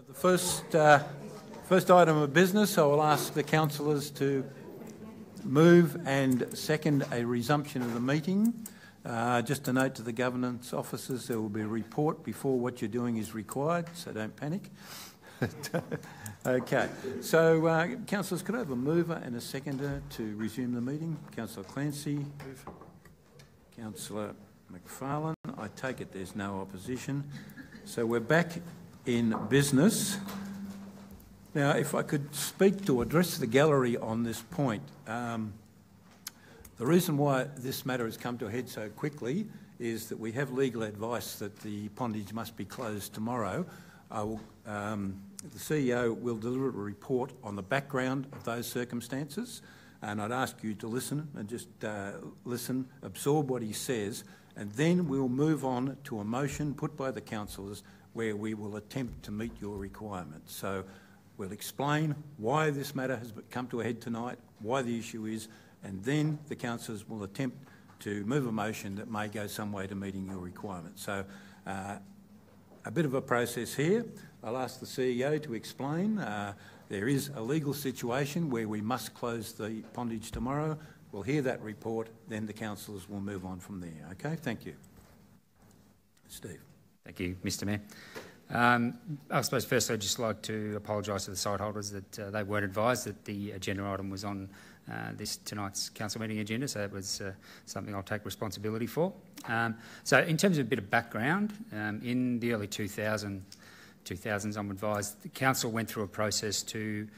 The first item of business, I will ask the councillors to move and second a resumption of the meeting. Just a note to the governance officers, there will be a report before what you're doing is required, so don't panic. Okay, so councillors, could I have a mover and a seconder to resume the meeting? Councillor Clancy. Councillor McFarlane. I take it there's no opposition. So we're back in business. Now, if I could speak to address the gallery on this point. The reason why this matter has come to a head so quickly is that we have legal advice that the pondage must be closed tomorrow. The CEO will deliver a report on the background of those circumstances, and I'd ask you to listen and just listen, absorb what he says, and then we'll move on to a motion put by the councillors where we will attempt to meet your requirements. So we'll explain why this matter has come to a head tonight, why the issue is, and then the councillors will attempt to move a motion that may go some way to meeting your requirements. So a bit of a process here. I'll ask the CEO to explain. There is a legal situation where we must close the pondage tomorrow. We'll hear that report, then the councillors will move on from there. Okay, thank you. Steve. Thank you, Mr Mayor. I suppose first I'd just like to apologise to the site holders that they weren't advised that the agenda item was on tonight's council meeting agenda, so that was something I'll take responsibility for. So in terms of a bit of background, in the early 2000s, I'm advised, the council went through a process to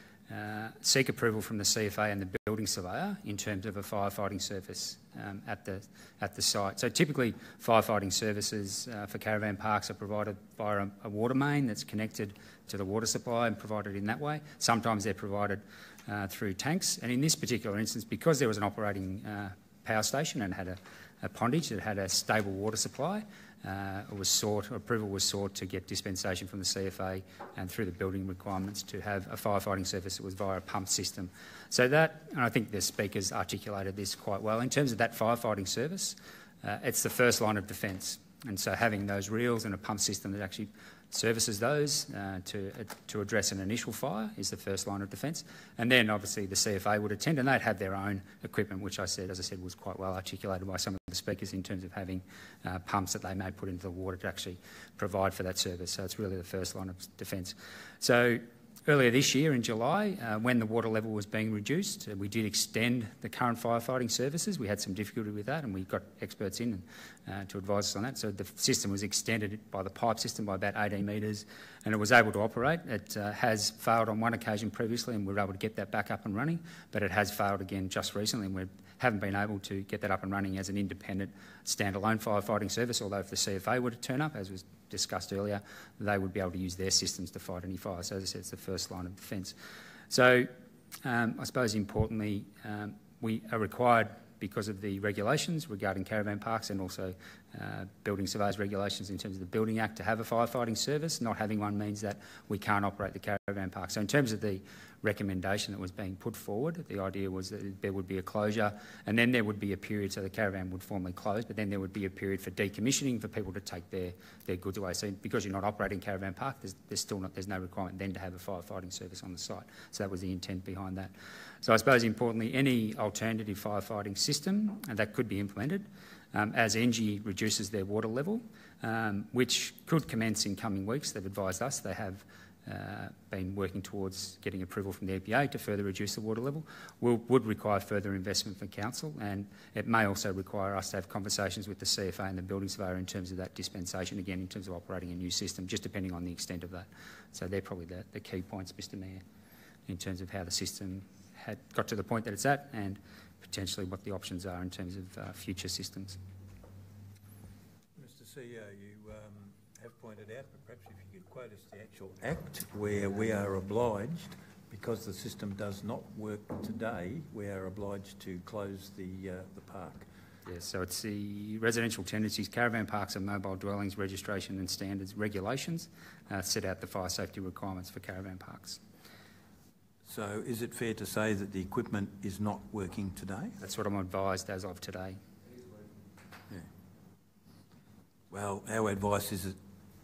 seek approval from the CFA and the building surveyor in terms of a firefighting service at the site. So typically firefighting services for caravan parks are provided via a water main that's connected to the water supply and provided in that way. Sometimes they're provided through tanks, and in this particular instance, because there was an operating power station and had a pondage that had a stable water supply, approval was sought to get dispensation from the CFA and through the building requirements to have a firefighting service that was via a pump system. So that, and I think the speakers articulated this quite well, in terms of that firefighting service, it's the first line of defence. And so having those reels and a pump system that actually services those to address an initial fire is the first line of defence. And then obviously the CFA would attend, and they'd have their own equipment, which as I said, was quite well articulated by some of the speakers in terms of having pumps that they may put into the water to actually provide for that service. So it's really the first line of defence. So earlier this year in July, when the water level was being reduced, we did extend the current firefighting services. We had some difficulty with that, and we got experts in to advise us on that. So the system was extended by the pipe system by about 18 metres, and it was able to operate. It has failed on one occasion previously, and we were able to get that back up and running, but it has failed again just recently, and we haven't been able to get that up and running as an independent standalone firefighting service, although if the CFA were to turn up, as was discussed earlier, they would be able to use their systems to fight any fire. So as I said, it's the first line of defence. So I suppose importantly, we are required, because of the regulations regarding caravan parks and also building surveyors regulations in terms of the Building Act to have a firefighting service. Not having one means that we can't operate the caravan park. So in terms of the recommendation that was being put forward, the idea was that there would be a closure and then there would be a period, so the caravan would formally close, but then there would be a period for decommissioning for people to take their goods away. So because you're not operating caravan park, there's no requirement then to have a firefighting service on the site. So that was the intent behind that. So I suppose importantly, any alternative firefighting system that could be implemented as NG reduces their water level, which could commence in coming weeks. They've advised us they have been working towards getting approval from the EPA to further reduce the water level, would require further investment from council, and it may also require us to have conversations with the CFA and the building surveyor in terms of that dispensation, again in terms of operating a new system, just depending on the extent of that. So they're probably the key points, Mr Mayor, in terms of how the system had got to the point that it's at and potentially what the options are in terms of future systems. Mr CEO, you have pointed out, but perhaps if you could quote us the actual act where we are obliged, because the system does not work today, we are obliged to close the park. Yes, so it's the Residential Tenancies, Caravan Parks and Mobile Dwellings Registration and Standards Regulations set out the fire safety requirements for caravan parks. So is it fair to say that the equipment is not working today? That's what I'm advised as of today. Yeah. Well, our advice is it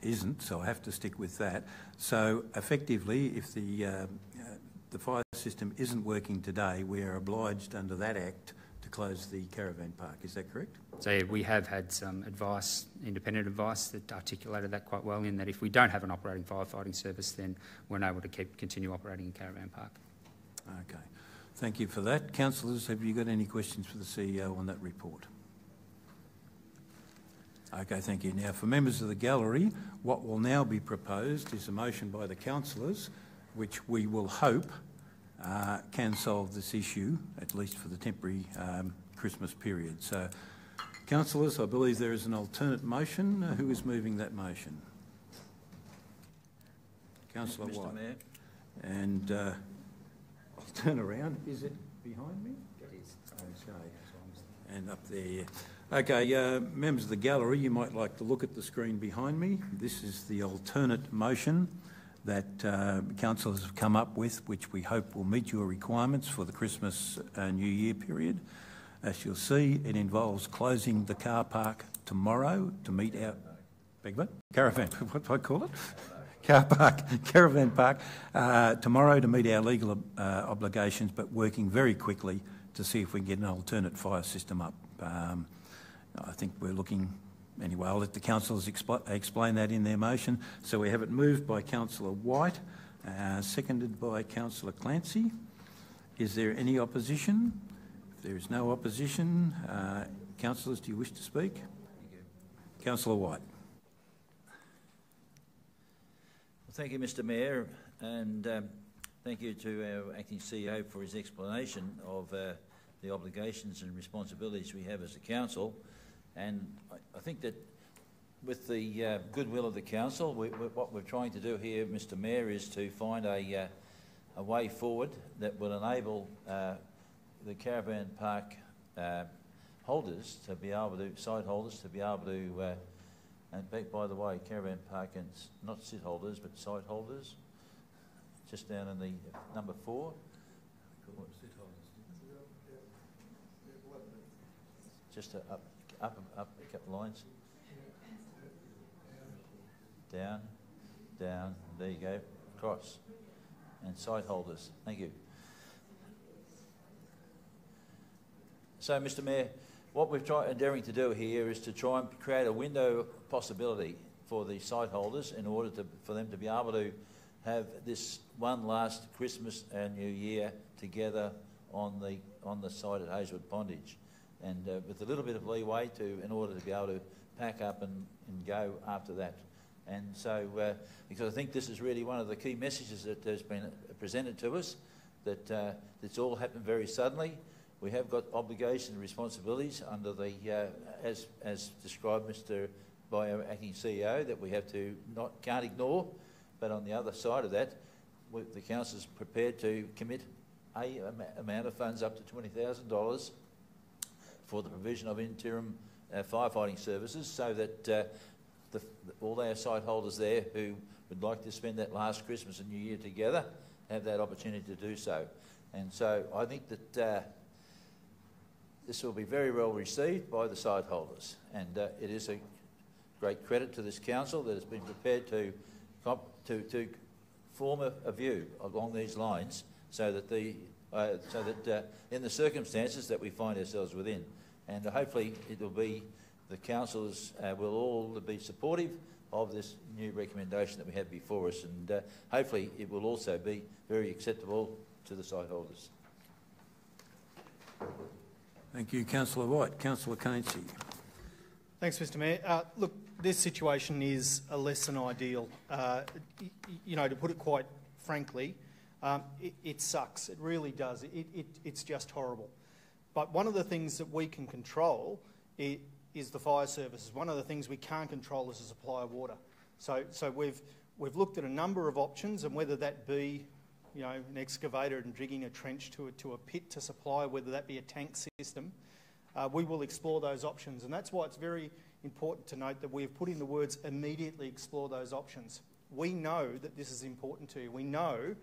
isn't, so I have to stick with that. So effectively, if the fire system isn't working today, we are obliged under that Act to close the caravan park. Is that correct? So yeah, we have had some advice, independent advice, that articulated that quite well, in that if we don't have an operating firefighting service, then we're unable to continue operating a caravan park. Okay. Thank you for that. Councillors, have you got any questions for the CEO on that report? Okay, thank you. Now, for members of the gallery, what will now be proposed is a motion by the councillors, which we will hope can solve this issue, at least for the temporary Christmas period. So, councillors, I believe there is an alternate motion. Who is moving that motion? Councillor White. Mr Mayor. And I'll turn around. Is it behind me? It is. Okay. And up there. Okay, members of the gallery, you might like to look at the screen behind me. This is the alternate motion that councillors have come up with, which we hope will meet your requirements for the Christmas New Year period. As you'll see, it involves closing the car park tomorrow to meet our... Beg what? Caravan, what do I call it? Car park, caravan park, tomorrow to meet our legal obligations, but working very quickly to see if we can get an alternate fire system up. I think we're looking... Anyway, I'll let the councillors explain that in their motion. So we have it moved by Councillor White, seconded by Councillor Clancy. Is there any opposition? If there is no opposition, councillors, do you wish to speak? Councillor White. Well, thank you, Mr Mayor, and thank you to our Acting CEO for his explanation of the obligations and responsibilities we have as a council. And I think that with the goodwill of the council, what we're trying to do here, Mr Mayor, is to find a way forward that will enable the caravan park holders to be able to, site holders to be able to, and by the way, caravan park and not sit holders but site holders, just down in the number 4. Just up a couple of lines. Down, there you go, across. And site holders, thank you. So, Mr Mayor, what we've tried endeavouring to do here is to try and create a window of possibility for the site holders in order for them to be able to have this one last Christmas and New Year together on the site at Hazelwood Pondage. And with a little bit of leeway in order to be able to pack up and go after that. And so, because I think this is really one of the key messages that has been presented to us, that it's all happened very suddenly. We have got obligations and responsibilities under the, as described by our Acting CEO, that we have to can't ignore. But on the other side of that, the council is prepared to commit an amount of funds up to $20,000 for the provision of interim firefighting services, so that all our site holders there who would like to spend that last Christmas and New Year together have that opportunity to do so. And so I think that this will be very well received by the site holders, and it is a great credit to this council that has been prepared to form a view along these lines, so that in the circumstances that we find ourselves within, and hopefully it will be the councillors will all be supportive of this new recommendation that we have before us, and hopefully it will also be very acceptable to the site holders. Thank you, Councillor White. Councillor Clancy. Thanks, Mr Mayor. Look, this situation is less than ideal. You know, to put it quite frankly, it sucks. It really does. It's just horrible. But one of the things that we can control is the fire services. One of the things we can't control is the supply of water. So we've looked at a number of options, and whether that be, you know, an excavator and digging a trench to a pit to supply, whether that be a tank system, we will explore those options. And that's why it's very important to note that we have put in the words immediately explore those options. We know that this is important to you. We know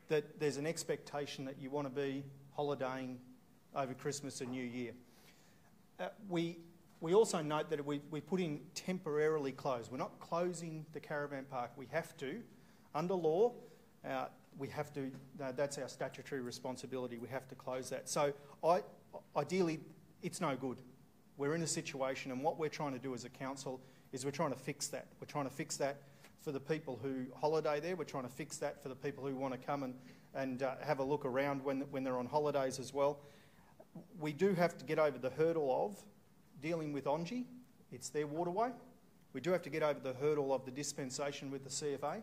that there's an expectation that you want to be holidaying over Christmas and New Year. We also note that we put in temporarily closed. We're not closing the caravan park. We have to, under law, we have to, that's our statutory responsibility. We have to close that. So ideally, it's no good. We're in a situation, and what we're trying to do as a council is we're trying to fix that. We're trying to fix that for the people who holiday there. We're trying to fix that for the people who want to come and have a look around when they're on holidays as well. We do have to get over the hurdle of dealing with ONGI. It's their waterway. We do have to get over the hurdle of the dispensation with the CFA.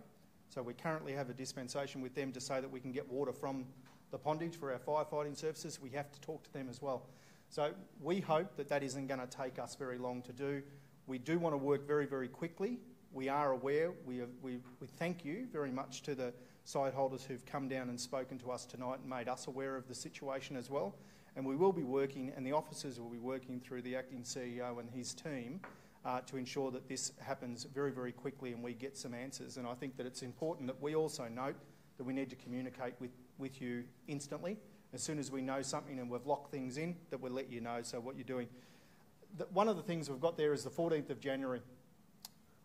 So we currently have a dispensation with them to say that we can get water from the pondage for our firefighting services. We have to talk to them as well. So we hope that that isn't going to take us very long to do. We do want to work very, very quickly. We are aware. We thank you very much to the site holders who've come down and spoken to us tonight and made us aware of the situation as well. And we will be working, and the officers will be working through the acting CEO and his team to ensure that this happens very, very quickly and we get some answers. And I think that it's important that we also note that we need to communicate with you instantly. As soon as we know something and we've locked things in, that we'll let you know, so what you're doing. One of the things we've got there is the 14th of January.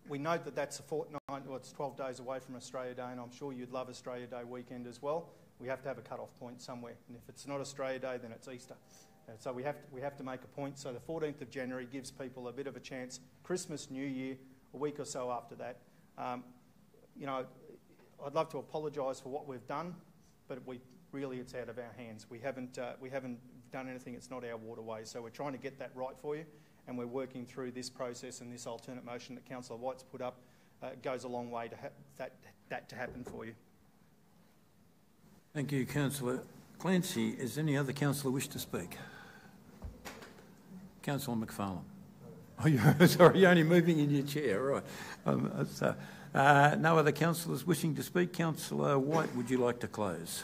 We note that that's a fortnight, well, it's 12 days away from Australia Day, and I'm sure you'd love Australia Day weekend as well. We have to have a cut-off point somewhere, and if it's not Australia Day, then it's Easter. And so we have to make a point. So the 14th of January gives people a bit of a chance. Christmas, New Year, a week or so after that. You know, I'd love to apologise for what we've done, but really it's out of our hands. We haven't done anything. It's not our waterway. So we're trying to get that right for you, and we're working through this process, and this alternate motion that Councillor White's put up goes a long way to that to happen for you. Thank you, Councillor Clancy. Is any other councillor wish to speak? Councillor McFarlane. Oh, you're only moving in your chair, right. No other councillors wishing to speak. Councillor White, would you like to close?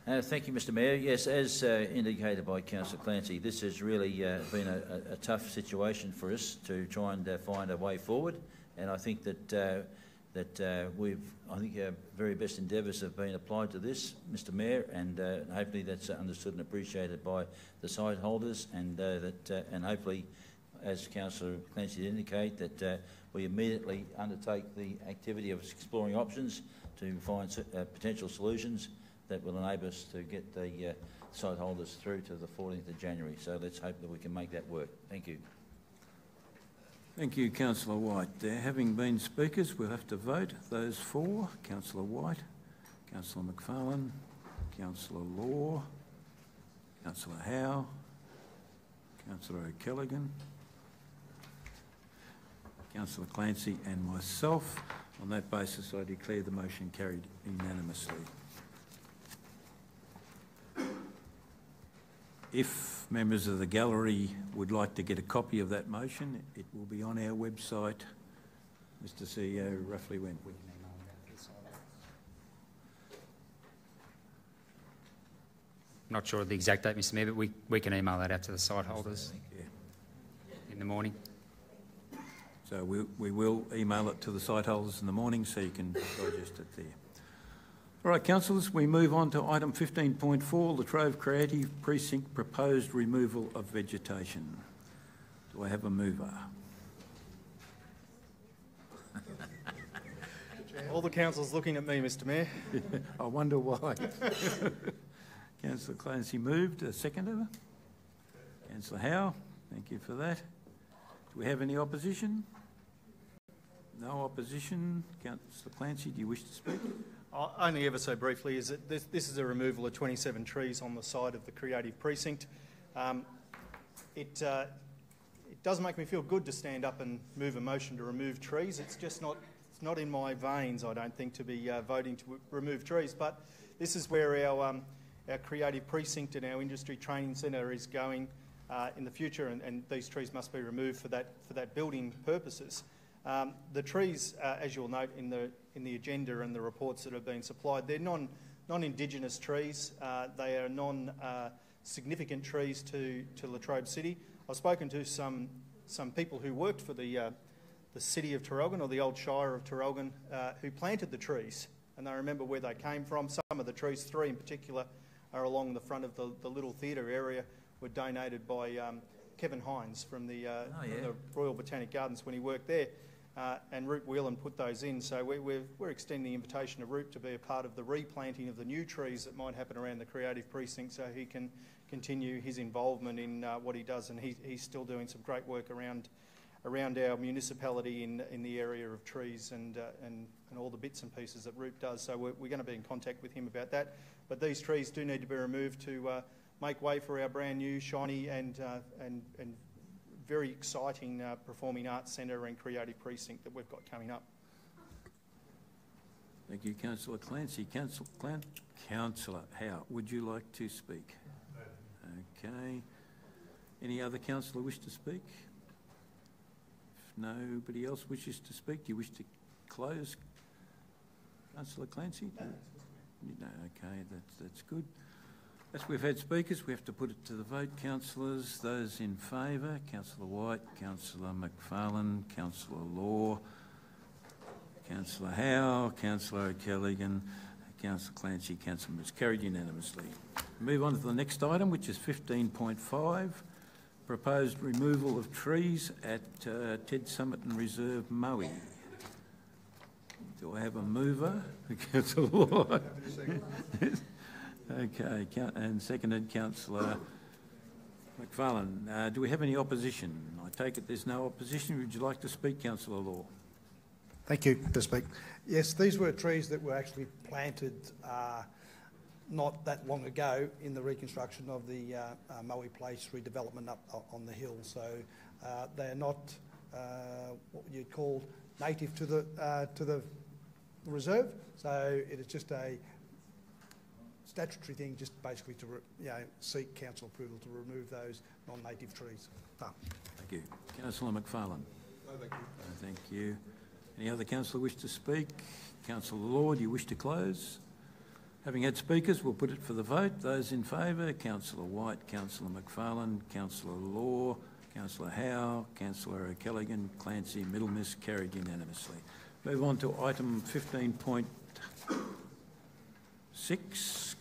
Thank you, Mr Mayor. Yes, as indicated by Councillor Clancy, this has really been a tough situation for us to try and find a way forward, and I think that our very best endeavours have been applied to this, Mr Mayor, and hopefully that's understood and appreciated by the site holders, and and hopefully, as Councillor Clancy indicate, that we immediately undertake the activity of exploring options to find potential solutions that will enable us to get the site holders through to the 14th of January. So let's hope that we can make that work. Thank you. Thank you, Councillor White. There having been speakers, we'll have to vote. Those for: Councillor White, Councillor McFarlane, Councillor Law, Councillor Howe, Councillor O'Callaghan, Councillor Clancy and myself. On that basis, I declare the motion carried unanimously. If members of the gallery would like to get a copy of that motion, it will be on our website. Mr CEO, roughly when? not sure of the exact date, Mr Mayor, but we can email that out to the site holders in the morning. So we will email it to the site holders in the morning so you can digest it there. All right, councillors, we move on to item 15.4, Latrobe Creative Precinct proposed removal of vegetation. Do I have a mover? All the councillors looking at me, Mr Mayor. I wonder why. Councillor Clancy moved. A seconder? Councillor Howe, thank you for that. Do we have any opposition? No opposition. Councillor Clancy, do you wish to speak? Only ever so briefly, is that this is a removal of 27 trees on the side of the Creative Precinct. It does make me feel good to stand up and move a motion to remove trees. It's just not in my veins, I don't think, to be voting to remove trees. But this is where our Creative Precinct and our Industry Training Centre is going in the future, and these trees must be removed for that building purposes. The trees, as you'll note in the agenda and the reports that have been supplied, they're non-Indigenous trees. They are non-significant trees to Latrobe City. I've spoken to some people who worked for the city of Tarrelgan, or the old Shire of Tarrelgan, who planted the trees, and they remember where they came from. Some of the trees, 3 in particular, are along the front of the little theatre area, were donated by Kevin Hines from the Royal Botanic Gardens when he worked there. And Root Whelan put those in, so we're extending the invitation to Root to be a part of the replanting of the new trees that might happen around the Creative Precinct, so he can continue his involvement in what he does, and he's still doing some great work around our municipality in the area of trees and all the bits and pieces that Root does. So we're going to be in contact with him about that. But these trees do need to be removed to make way for our brand new, shiny and very exciting performing arts centre and creative precinct that we've got coming up. Thank you, Councillor Clancy. Councillor Howe, would you like to speak? Okay. Any other councillor wish to speak? If nobody else wishes to speak, do you wish to close? Councillor Clancy? No, okay, that's good. As we've had speakers, we have to put it to the vote. Councillors, those in favour, Councillor White, Councillor McFarlane, Councillor Law, Councillor Howe, Councillor O'Callaghan, Councillor Clancy, Councillor Moose. Carried unanimously. Move on to the next item, which is 15.5, proposed removal of trees at Ted Summit and Reserve, Maui. Do I have a mover? Councillor Law. Okay, and seconded Councillor McFarlane. Do we have any opposition? I take it there's no opposition. Would you like to speak, Councillor Law? Thank you, to speak. Yes, these were trees that were actually planted not that long ago in the reconstruction of the Maui Place redevelopment up on the hill. So they're not what you'd call native to the reserve. So it is just a statutory thing, just basically to seek council approval to remove those non-native trees. Thank you. Councillor McFarlane. No, thank you. Thank you. Any other councillor wish to speak? Councillor Law, do you wish to close? Having had speakers, we'll put it for the vote. Those in favour, Councillor White, Councillor McFarlane, Councillor Law, Councillor Howe, Councillor O'Callaghan, Clancy, Middlemiss, carried unanimously. Move on to item 15.6.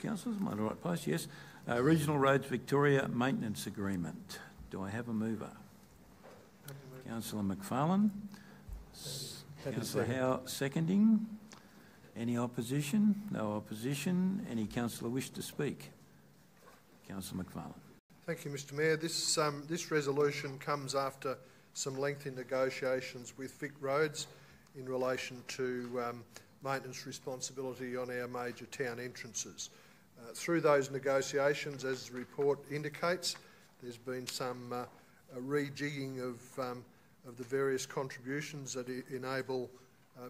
Councillors, am I in the right place? Yes. Regional Roads Victoria Maintenance Agreement. Do I have a mover? Councillor McFarlane. Councillor Howe seconding. Any opposition? No opposition. Any councillor wish to speak? Councillor McFarlane. Thank you, Mr Mayor. This resolution comes after some lengthy negotiations with Vic Roads in relation to maintenance responsibility on our major town entrances. Through those negotiations, as the report indicates, there's been some rejigging of the various contributions that enable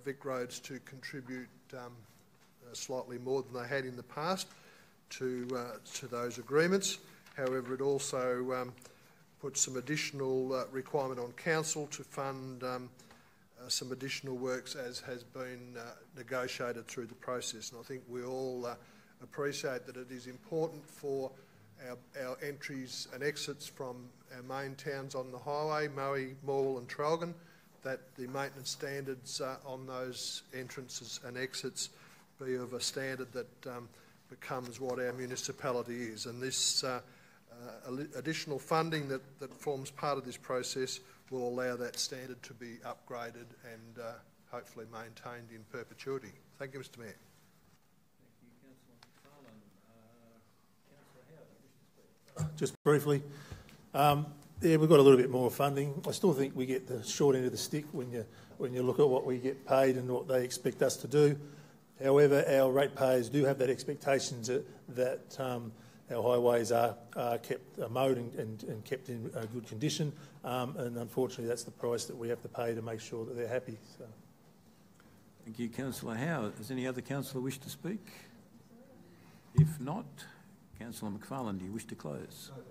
Vic Roads to contribute slightly more than they had in the past to those agreements. However, it also puts some additional requirement on council to fund some additional works as has been negotiated through the process. And I think we all appreciate that it is important for our entries and exits from our main towns on the highway, Maui, Maul and Traralgon, that the maintenance standards on those entrances and exits be of a standard that becomes what our municipality is. And this additional funding that forms part of this process will allow that standard to be upgraded and hopefully maintained in perpetuity. Thank you, Mr Mayor. Just briefly, yeah, we've got a little bit more funding. I still think we get the short end of the stick when you look at what we get paid and what they expect us to do. However, our ratepayers do have that expectation that our highways are kept mowed and kept in good condition, and unfortunately that's the price that we have to pay to make sure that they're happy. So. Thank you, Councillor Howe. Does any other councillor wish to speak? If not, Councillor McFarlane, do you wish to close? No,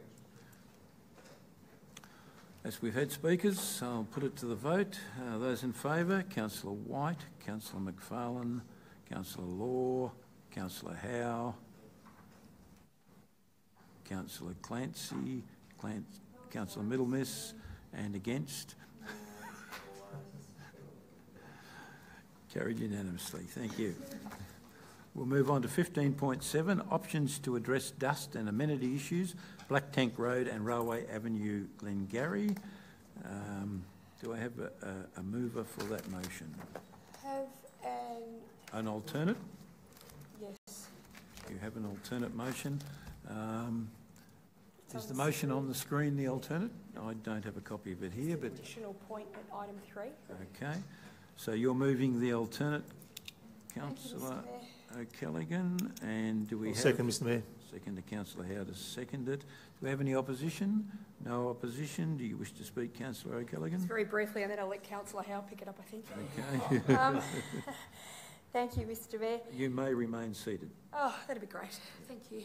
as we've had speakers, I'll put it to the vote. Those in favour, Councillor White, Councillor McFarlane, Councillor Law, Councillor Howe, Councillor Clancy, Councillor Middlemiss, and against. Carried unanimously. Thank you. We'll move on to 15.7, options to address dust and amenity issues, Black Tank Road and Railway Avenue, Glengarry. Do I have a mover for that motion? Have an alternate? Yes. You have an alternate motion. Is the motion on the screen the alternate? I don't have a copy of it here, but... Additional point at item 3. Okay. So you're moving the alternate, Councillor O'Callaghan, and do we have... Second, Mr Mayor. Second to Councillor Howe to second it. Do we have any opposition? No opposition. Do you wish to speak, Councillor O'Callaghan? Just very briefly, and then I'll let Councillor Howe pick it up, I think. Okay. Thank you, Mr Mayor. You may remain seated. Oh, that'd be great. Thank you.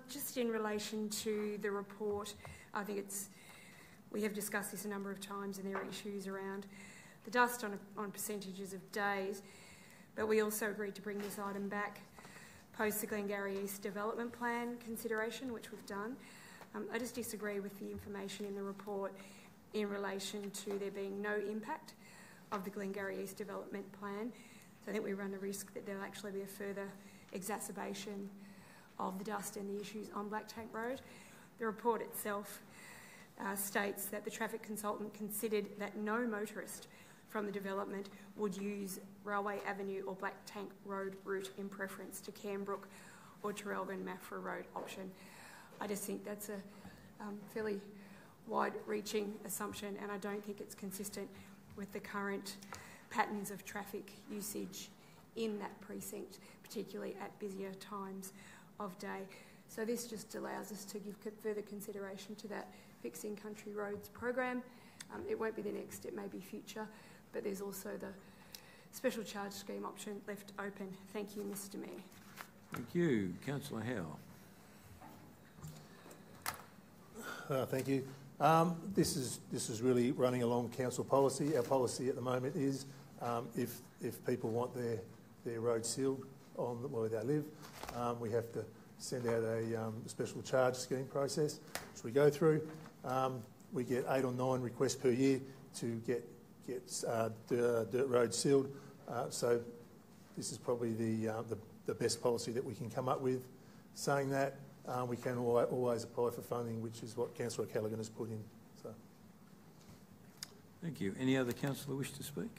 Just in relation to the report, I think we have discussed this a number of times, and there are issues around the dust on percentages of days, but we also agreed to bring this item back post the Glengarry East Development Plan consideration, which we've done. I just disagree with the information in the report in relation to there being no impact of the Glengarry East Development Plan. So I think we run the risk that there'll actually be a further exacerbation of the dust and the issues on Black Tank Road. The report itself states that the traffic consultant considered that no motorist from the development would use Railway Avenue or Black Tank Road route in preference to Cambrook or Traralgon Maffra Road option. I just think that's a fairly wide-reaching assumption, and I don't think it's consistent with the current patterns of traffic usage in that precinct, particularly at busier times of day. So this just allows us to give further consideration to that Fixing Country Roads program. It won't be the next, it may be future, but there's also the special charge scheme option left open. Thank you, Mr Mayor. Thank you. Councillor Howe. Thank you. This is really running along council policy. Our policy at the moment is if people want their road sealed on where they live, we have to send out a special charge scheme process, which we go through. We get 8 or 9 requests per year to get dirt roads sealed. So this is probably the best policy that we can come up with. Saying that, we can always apply for funding, which is what Councillor O'Callaghan has put in. So. Thank you. Any other councillor wish to speak?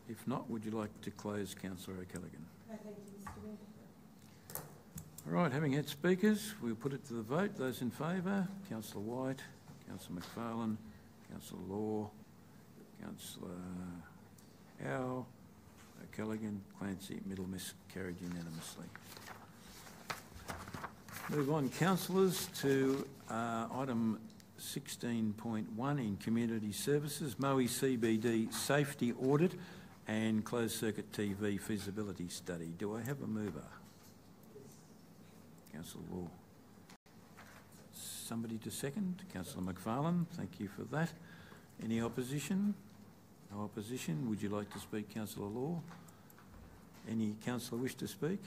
If not, would you like to close, Councillor O'Callaghan? No, thank you, Mr Mayor. All right, having had speakers, we'll put it to the vote. Those in favour, Councillor White, Councillor McFarlane, Councillor Law, Councillor Howe, O'Callaghan, Clancy, Middlemiss, carried unanimously. Move on, councillors, to item 16.1 in community services, Maui CBD safety audit and closed circuit TV feasibility study. Do I have a mover? Councillor Law. Somebody to second? Councillor McFarlane, thank you for that. Any opposition? No opposition. Would you like to speak, Councillor Law? Any councillor wish to speak?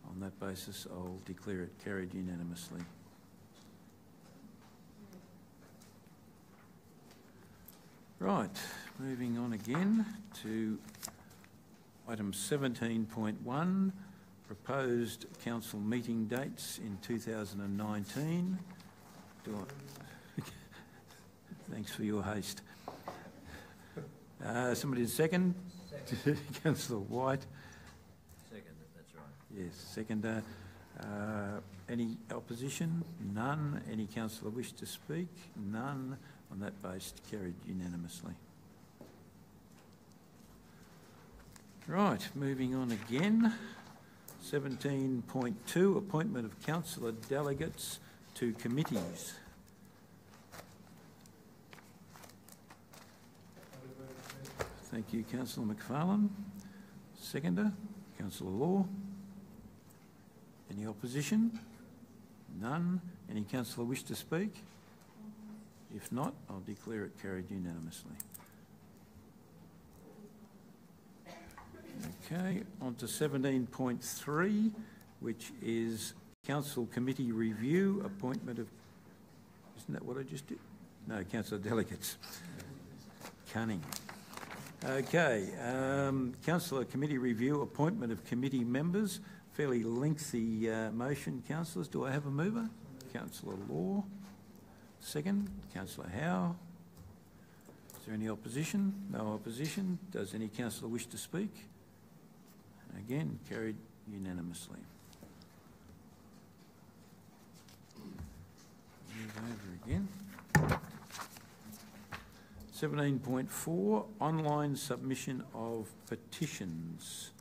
On that basis, I'll declare it carried unanimously. Right, moving on again to item 17.1, proposed council meeting dates in 2019. Thanks for your haste. Somebody second? Councillor White. Second, that's right. Yes, seconder. Any opposition? None. Any councillor wish to speak? None. On that basis, carried unanimously. Right, moving on again. 17.2, appointment of councillor delegates to committees. Thank you, Councillor McFarlane. Seconder, Councillor Law. Any opposition? None. Any councillor wish to speak? If not, I'll declare it carried unanimously. Okay, on to 17.3, which is council committee review, appointment of... Isn't that what I just did? No, councillor delegates. Cunning. Okay, councillor committee review, appointment of committee members. Fairly lengthy motion, councillors. Do I have a mover? Councillor Law. Second, Councillor Howe. Is there any opposition? No opposition. Does any councillor wish to speak? Again, carried unanimously. Move over again. 17.4, online submission of petitions.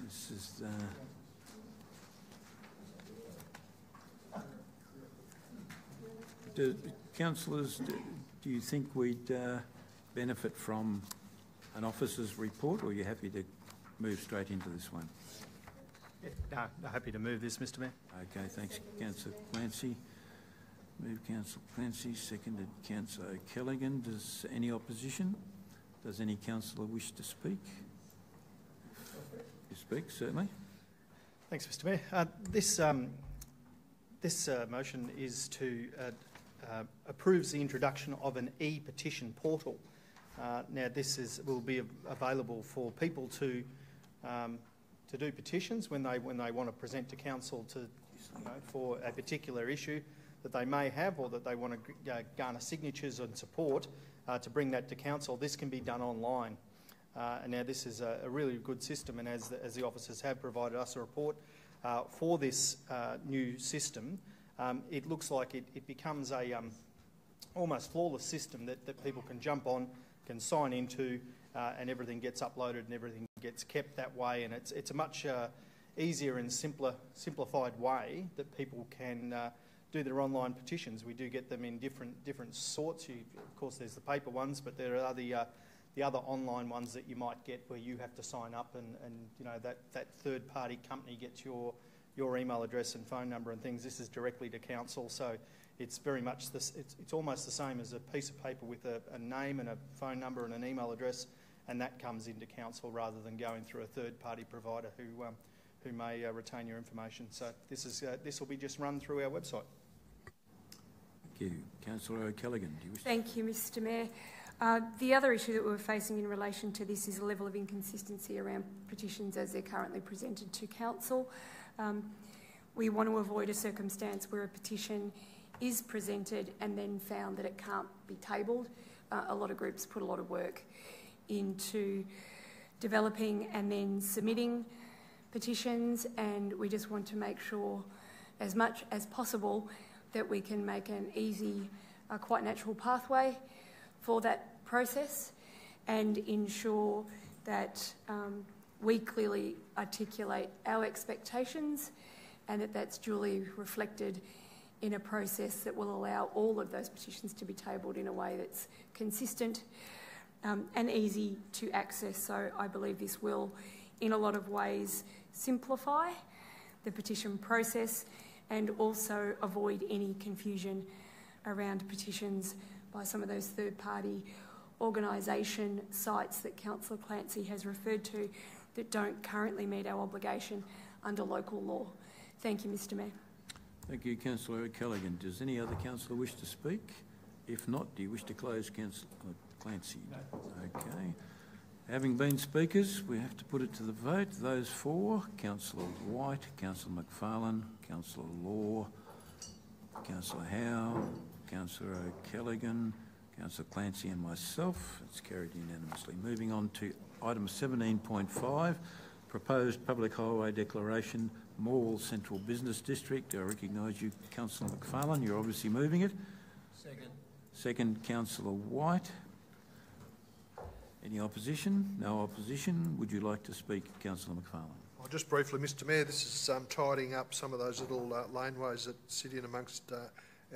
This is councillors, do you think we'd benefit from an officer's report, or are you happy to move straight into this one? Yeah, no, happy to move this, Mr Mayor. Okay, thanks, Councillor Clancy. Move Councillor Clancy, seconded Councillor O'Callaghan. Does any opposition? Does any councillor wish to speak? You speak, certainly. Thanks, Mr Mayor. This motion is to approves the introduction of an e-petition portal. Now, this will be available for people to do petitions when they want to present to council for a particular issue that they may have, or that they want to garner signatures and support to bring that to council. This can be done online. And now this is a really good system, and as the officers have provided us a report for this new system, it looks like it becomes a almost flawless system that people can jump on, can sign into, and everything gets uploaded and everything gets kept that way. And it's a much easier and simplified way that people can do their online petitions. We do get them in different sorts. Of course, there's the paper ones, but there are the other online ones that you might get where you have to sign up, and you know that third-party company gets your email address and phone number and things. This is directly to council, so it's very much this. It's almost the same as a piece of paper with a name and a phone number and an email address, and that comes into council rather than going through a third-party provider who may retain your information. So this will be just run through our website. Thank you, Councillor O'Callaghan. Do you wish? Thank you, Mr Mayor. The other issue that we're facing in relation to this is a level of inconsistency around petitions as they're currently presented to council. We want to avoid a circumstance where a petition is presented and then found that it can't be tabled. A lot of groups put a lot of work into developing and then submitting petitions, and we just want to make sure as much as possible that we can make an easy, quite natural pathway for that process, and ensure that we clearly articulate our expectations and that that's duly reflected in a process that will allow all of those petitions to be tabled in a way that's consistent and easy to access. So I believe this will, in a lot of ways, simplify the petition process and also avoid any confusion around petitions by some of those third-party organisation sites that Councillor Clancy has referred to, that don't currently meet our obligation under local law. Thank you, Mr Mayor. Thank you, Councillor O'Callaghan. Does any other councillor wish to speak? If not, do you wish to close, Councillor Clancy? No. Okay. Having been speakers, we have to put it to the vote. Those for: Councillor White, Councillor McFarlane, Councillor Law, Councillor Howe, Councillor O'Callaghan, Councillor Clancy and myself. It's carried unanimously. Moving on to item 17.5, proposed public highway declaration, Morwell Central Business District. I recognise you, Councillor McFarlane. You're obviously moving it. Second. Second, Councillor White. Any opposition? No opposition. Would you like to speak, Councillor McFarlane? Well, just briefly, Mr Mayor, this is tidying up some of those little laneways that sit in amongst our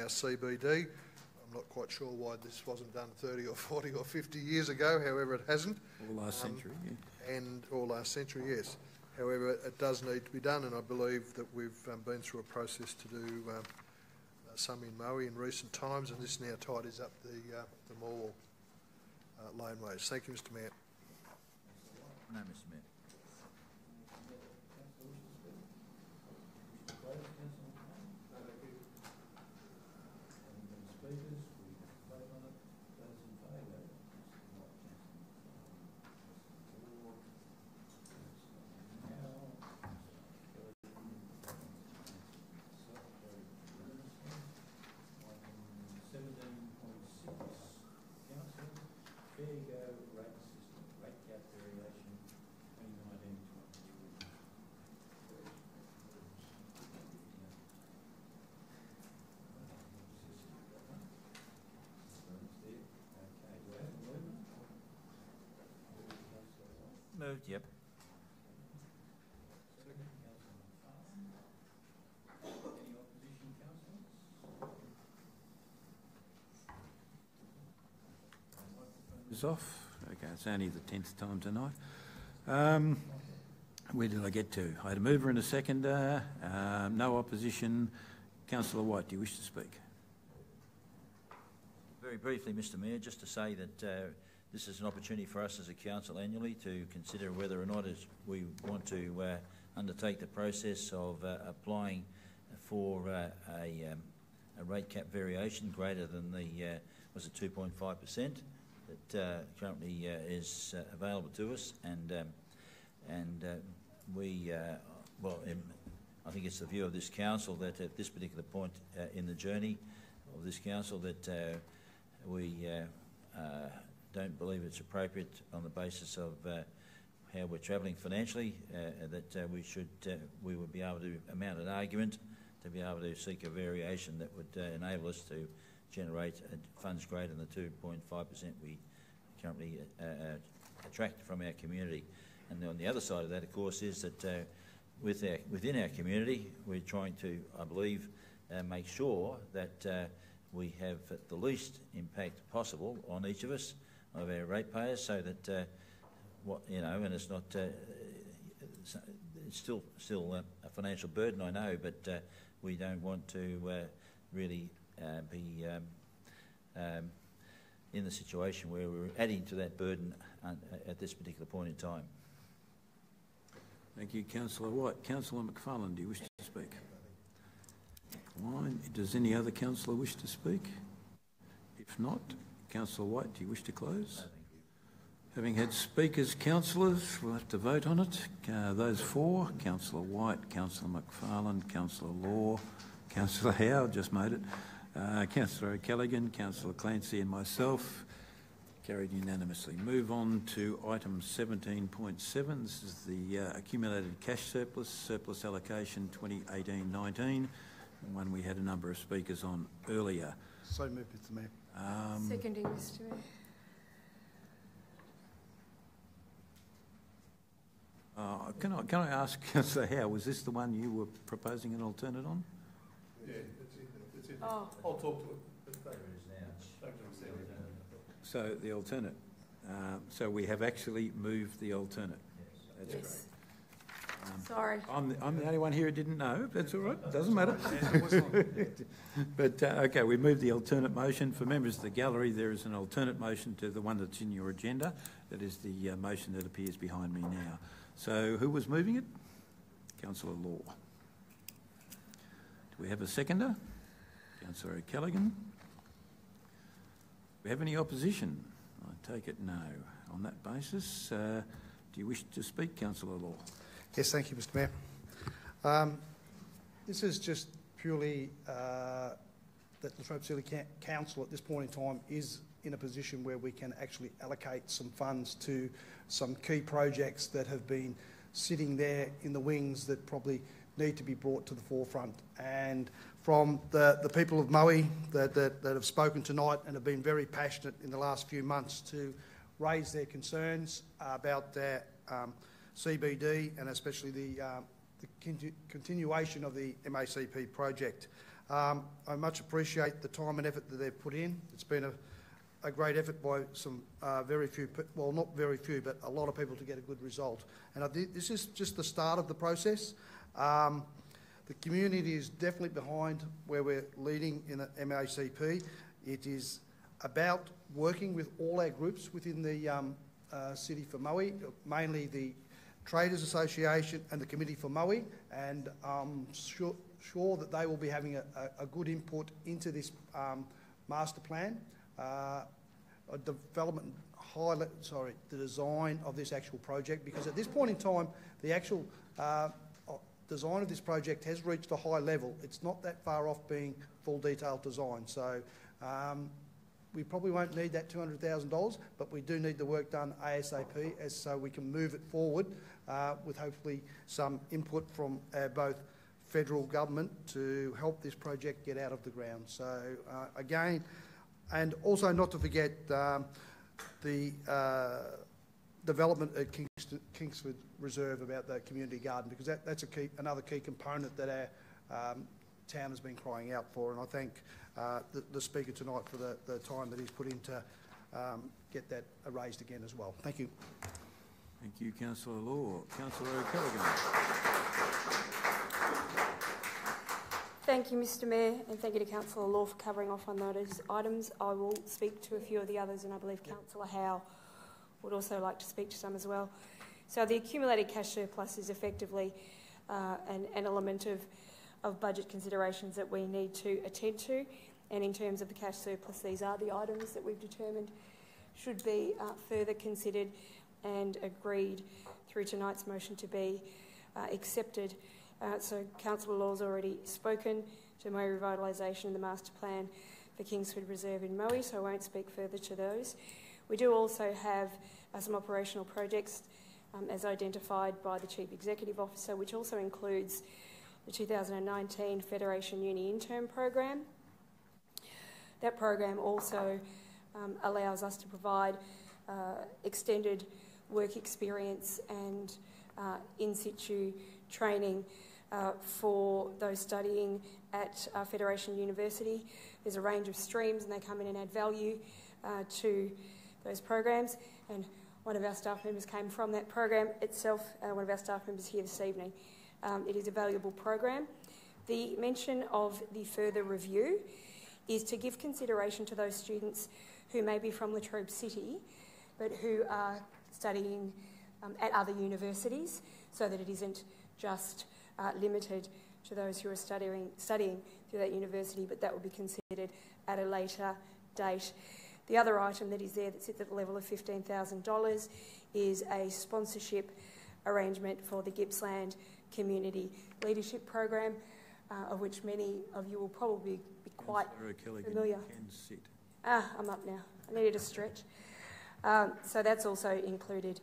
CBD. I'm not quite sure why this wasn't done 30 or 40 or 50 years ago, however it hasn't. Or last century, yeah. Or last century, yes. However, it does need to be done, and I believe that we've been through a process to do some in Moe in recent times, and this now tidies up the Morwell laneways. Thank you, Mr Mayor. No, Mr Mayor. Moved, yep. Is off. Okay, it's only the 10th time tonight. Where did I get to? I had a mover and a seconder. No opposition. Councillor White, do you wish to speak? Very briefly, Mr Mayor, just to say that this is an opportunity for us as a council annually to consider whether or not we want to undertake the process of applying for a rate cap variation greater than the was it 2.5% that currently is available to us, and we I think it's the view of this council that at this particular point in the journey of this council that we don't believe it's appropriate on the basis of how we're travelling financially that we would be able to mount an argument to be able to seek a variation that would enable us to generate funds greater than the 2.5% we currently attract from our community. And on the other side of that, of course, is that within our community, we're trying to, I believe, make sure that we have the least impact possible on each of us, of our ratepayers, so that and it's not it's still a financial burden, I know, but we don't want to really be in the situation where we're adding to that burden at this particular point in time. Thank you, Councillor White. Councillor McFarlane, do you wish to speak? Fine. Does any other councillor wish to speak? If not, Councillor White, do you wish to close? No, thank you. Having had speakers, councillors, we'll have to vote on it. Those for: Councillor White, Councillor McFarlane, Councillor Law, Councillor Howe, just made it, Councillor O'Callaghan, Councillor Clancy and myself. Carried unanimously. Move on to item 17.7. This is the accumulated cash surplus allocation 2018-19, one we had a number of speakers on earlier. So moved, Mr Mayor. Seconding, Mr Mayor. Can I ask Councillor Howe, was this the one you were proposing an alternate on? Yeah, it's in. Oh. I'll talk to it. So the alternate. So we have actually moved the alternate. Yes. That's yes. great. Sorry. I'm the only one here who didn't know. That's all right. Doesn't matter. But okay, we moved the alternate motion. For members of the gallery, there is an alternate motion to the one that's in your agenda. That is the motion that appears behind me now. So who was moving it? Councillor Law. Do we have a seconder? Councillor O'Callaghan. Do we have any opposition? I take it no. On that basis, do you wish to speak, Councillor Law? Yes, thank you, Mr Mayor. This is just purely that the Latrobe City Council at this point in time is in a position where we can actually allocate some funds to some key projects that have been sitting there in the wings that probably need to be brought to the forefront. And from the people of Maui that have spoken tonight and have been very passionate in the last few months to raise their concerns about their CBD and especially the continuation of the MACP project. I much appreciate the time and effort that they've put in. It's been a great effort by some very few, well, not very few, but a lot of people to get a good result. And I think this is just the start of the process. The community is definitely behind where we're leading in the MACP. It is about working with all our groups within the City for Maui, mainly the Traders Association and the Committee for Maui, and I'm sure that they will be having a good input into this master plan, the design of this actual project, because at this point in time, the actual design of this project has reached a high level. It's not that far off being full detailed design. So we probably won't need that $200,000, but we do need the work done ASAP so we can move it forward with hopefully some input from both federal government to help this project get out of the ground. So again, and also not to forget the development at Kingsford Reserve about the community garden, because that's another key component that our town has been crying out for, and I thank the Speaker tonight for the time that he's put in to get that raised again as well. Thank you. Thank you, Councillor Law. Councillor O'Callaghan. Thank you, Mr Mayor, and thank you to Councillor Law for covering off on those items. I will speak to a few of the others, and I believe Councillor Howe would also like to speak to some as well. So the accumulated cash surplus is effectively an element of budget considerations that we need to attend to, and in terms of the cash surplus, these are the items that we've determined should be further considered and agreed through tonight's motion to be accepted. So Councillor Law's already spoken to Maui Revitalisation and the master plan for Kingsford Reserve in Maui, so I won't speak further to those. We do also have some operational projects as identified by the Chief Executive Officer, which also includes the 2019 Federation Uni Intern Program. That program also allows us to provide extended work experience and in situ training for those studying at Federation University. There's a range of streams and they come in and add value to those programs, and one of our staff members came from that program itself, one of our staff members here this evening. It is a valuable program. The mention of the further review is to give consideration to those students who may be from Latrobe City but who are studying at other universities, so that it isn't just limited to those who are studying through that university, but that will be considered at a later date. The other item that is there that sits at the level of $15,000 is a sponsorship arrangement for the Gippsland Community Leadership Program, of which many of you will probably be quite familiar. I'm up now. I needed a stretch. So that's also included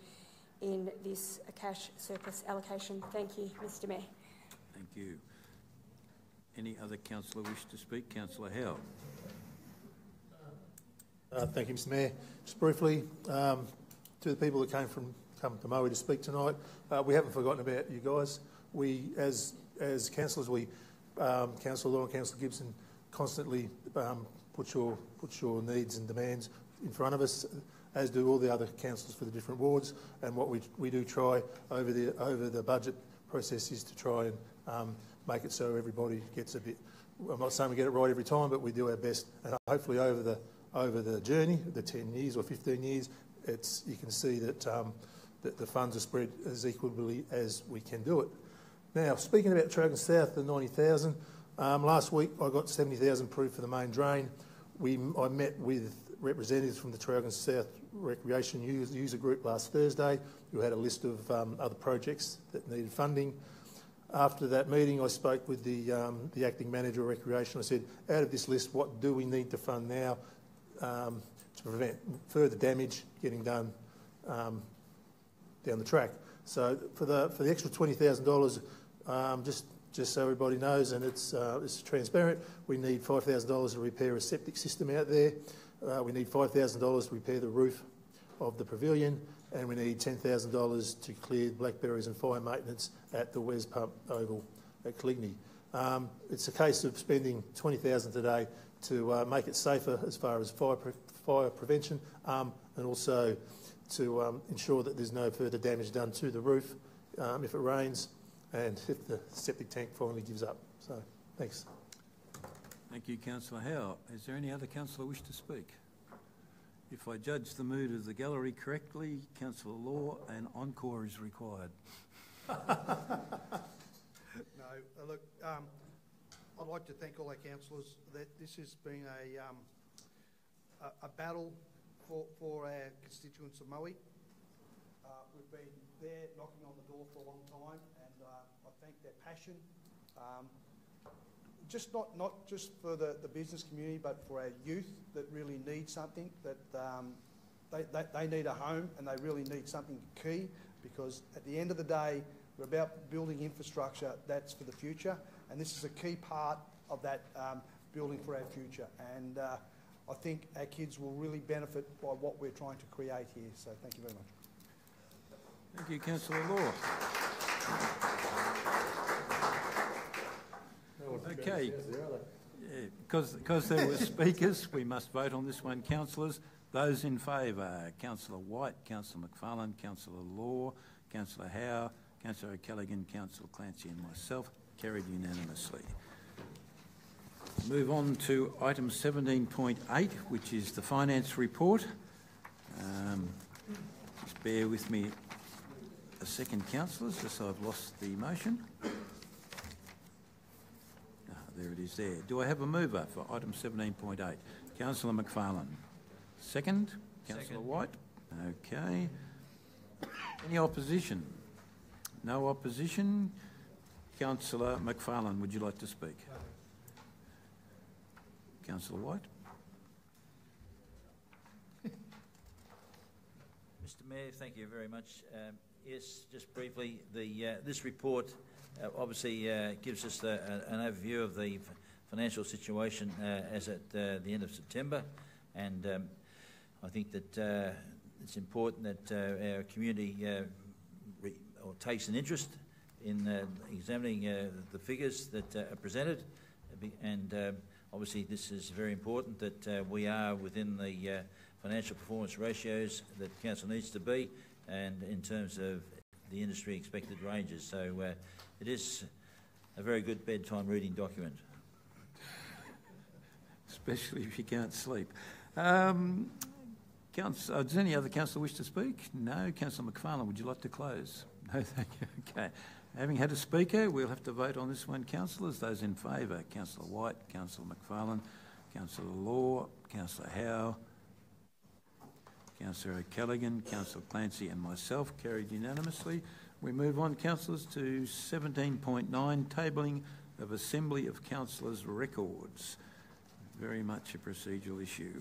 in this cash surplus allocation. Thank you, Mr Mayor. Thank you. Any other councillor wish to speak? Councillor Howe. Thank you, Mr Mayor. Just briefly, to the people that come to Maui to speak tonight, we haven't forgotten about you guys. We, as councillors, Councillor Law and Councillor Gibson constantly put your needs and demands in front of us, as do all the other councillors for the different wards. And what we do try over the budget process is to try and make it so everybody gets a bit. I'm not saying we get it right every time, but we do our best. And hopefully over the journey, the 10 years or 15 years, you can see that that the funds are spread as equitably as we can do it. Now, speaking about Traralgon South, the 90,000, last week I got 70,000 approved for the main drain. I met with representatives from the Traralgon South Recreation User Group last Thursday, who had a list of other projects that needed funding. After that meeting, I spoke with the acting manager of recreation. I said, out of this list, what do we need to fund now to prevent further damage getting done down the track? So for the extra $20,000, just so everybody knows, and it's transparent, we need $5,000 to repair a septic system out there. We need $5,000 to repair the roof of the pavilion, and we need $10,000 to clear blackberries and fire maintenance at the Wes Pump Oval at Coligny. It's a case of spending $20,000 today to make it safer as far as fire prevention, and also to ensure that there's no further damage done to the roof if it rains and if the septic tank finally gives up. So, thanks. Thank you, Councillor Howe. Is there any other councillor wish to speak? If I judge the mood of the gallery correctly, Councillor Law, an encore is required. No, look, I'd like to thank all our councillors. That this has been a battle for our constituents of Moe. We've been there knocking on the door for a long time, and I thank their passion. Just not just for the business community, but for our youth that really need something, that they need a home, and they really need something key, because at the end of the day, we're about building infrastructure that's for the future, and this is a key part of that building for our future. And I think our kids will really benefit by what we're trying to create here. So thank you very much. Thank you, Councillor Law. Okay, because there were speakers, we must vote on this one. Councillors, those in favour: Councillor White, Councillor McFarlane, Councillor Law, Councillor Howe, Councillor O'Callaghan, Councillor Clancy and myself. Carried unanimously. Move on to item 17.8, which is the finance report. Just bear with me a second, councillors, as I've lost the motion. There it is there. Do I have a mover for item 17.8? Councillor McFarlane. Second? Councillor White? Okay. Any opposition? No opposition. Councillor McFarlane, would you like to speak? Councillor White? Mr Mayor, thank you very much. Yes, just briefly, this report obviously gives us an overview of the financial situation as at the end of September, and I think that it's important that our community takes an interest in examining the figures that are presented, and obviously this is very important that we are within the financial performance ratios that council needs to be, and in terms of the industry expected ranges. So it is a very good bedtime reading document. Especially if you can't sleep. Does any other councillor wish to speak? No. Councillor McFarlane, would you like to close? No, thank you. Okay. Having had a speaker, we'll have to vote on this one. Councillors, those in favour: Councillor White, Councillor McFarlane, Councillor Law, Councillor Howe, Councillor O'Callaghan, Councillor Clancy and myself. Carried unanimously. We move on, councillors, to 17.9, tabling of Assembly of Councillors' records. Very much a procedural issue.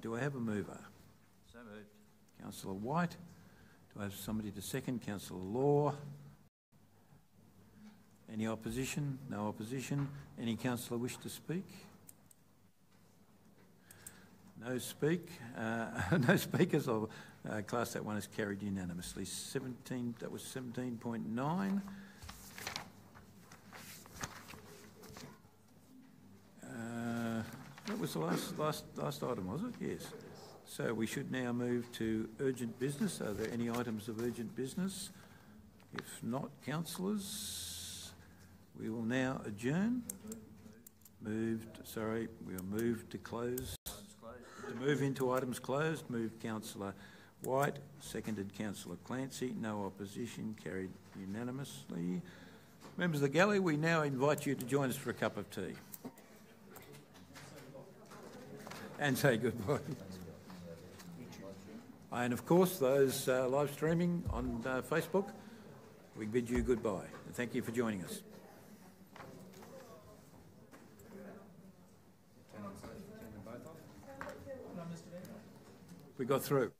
Do I have a mover? So moved. Councillor White. Do I have somebody to second? Councillor Law. Any opposition? No opposition. Any councillor wish to speak? No speakers. I'll class that one as carried unanimously. That was 17.9. That was the last item, was it? Yes. So we should now move to urgent business. Are there any items of urgent business? If not, councillors, we will now adjourn. We'll move to close. To move into items closed. Move Councillor White, seconded Councillor Clancy. No opposition, carried unanimously. Members of the gallery, we now invite you to join us for a cup of tea. And say goodbye. And of course, those live streaming on Facebook, we bid you goodbye. And thank you for joining us. We got through.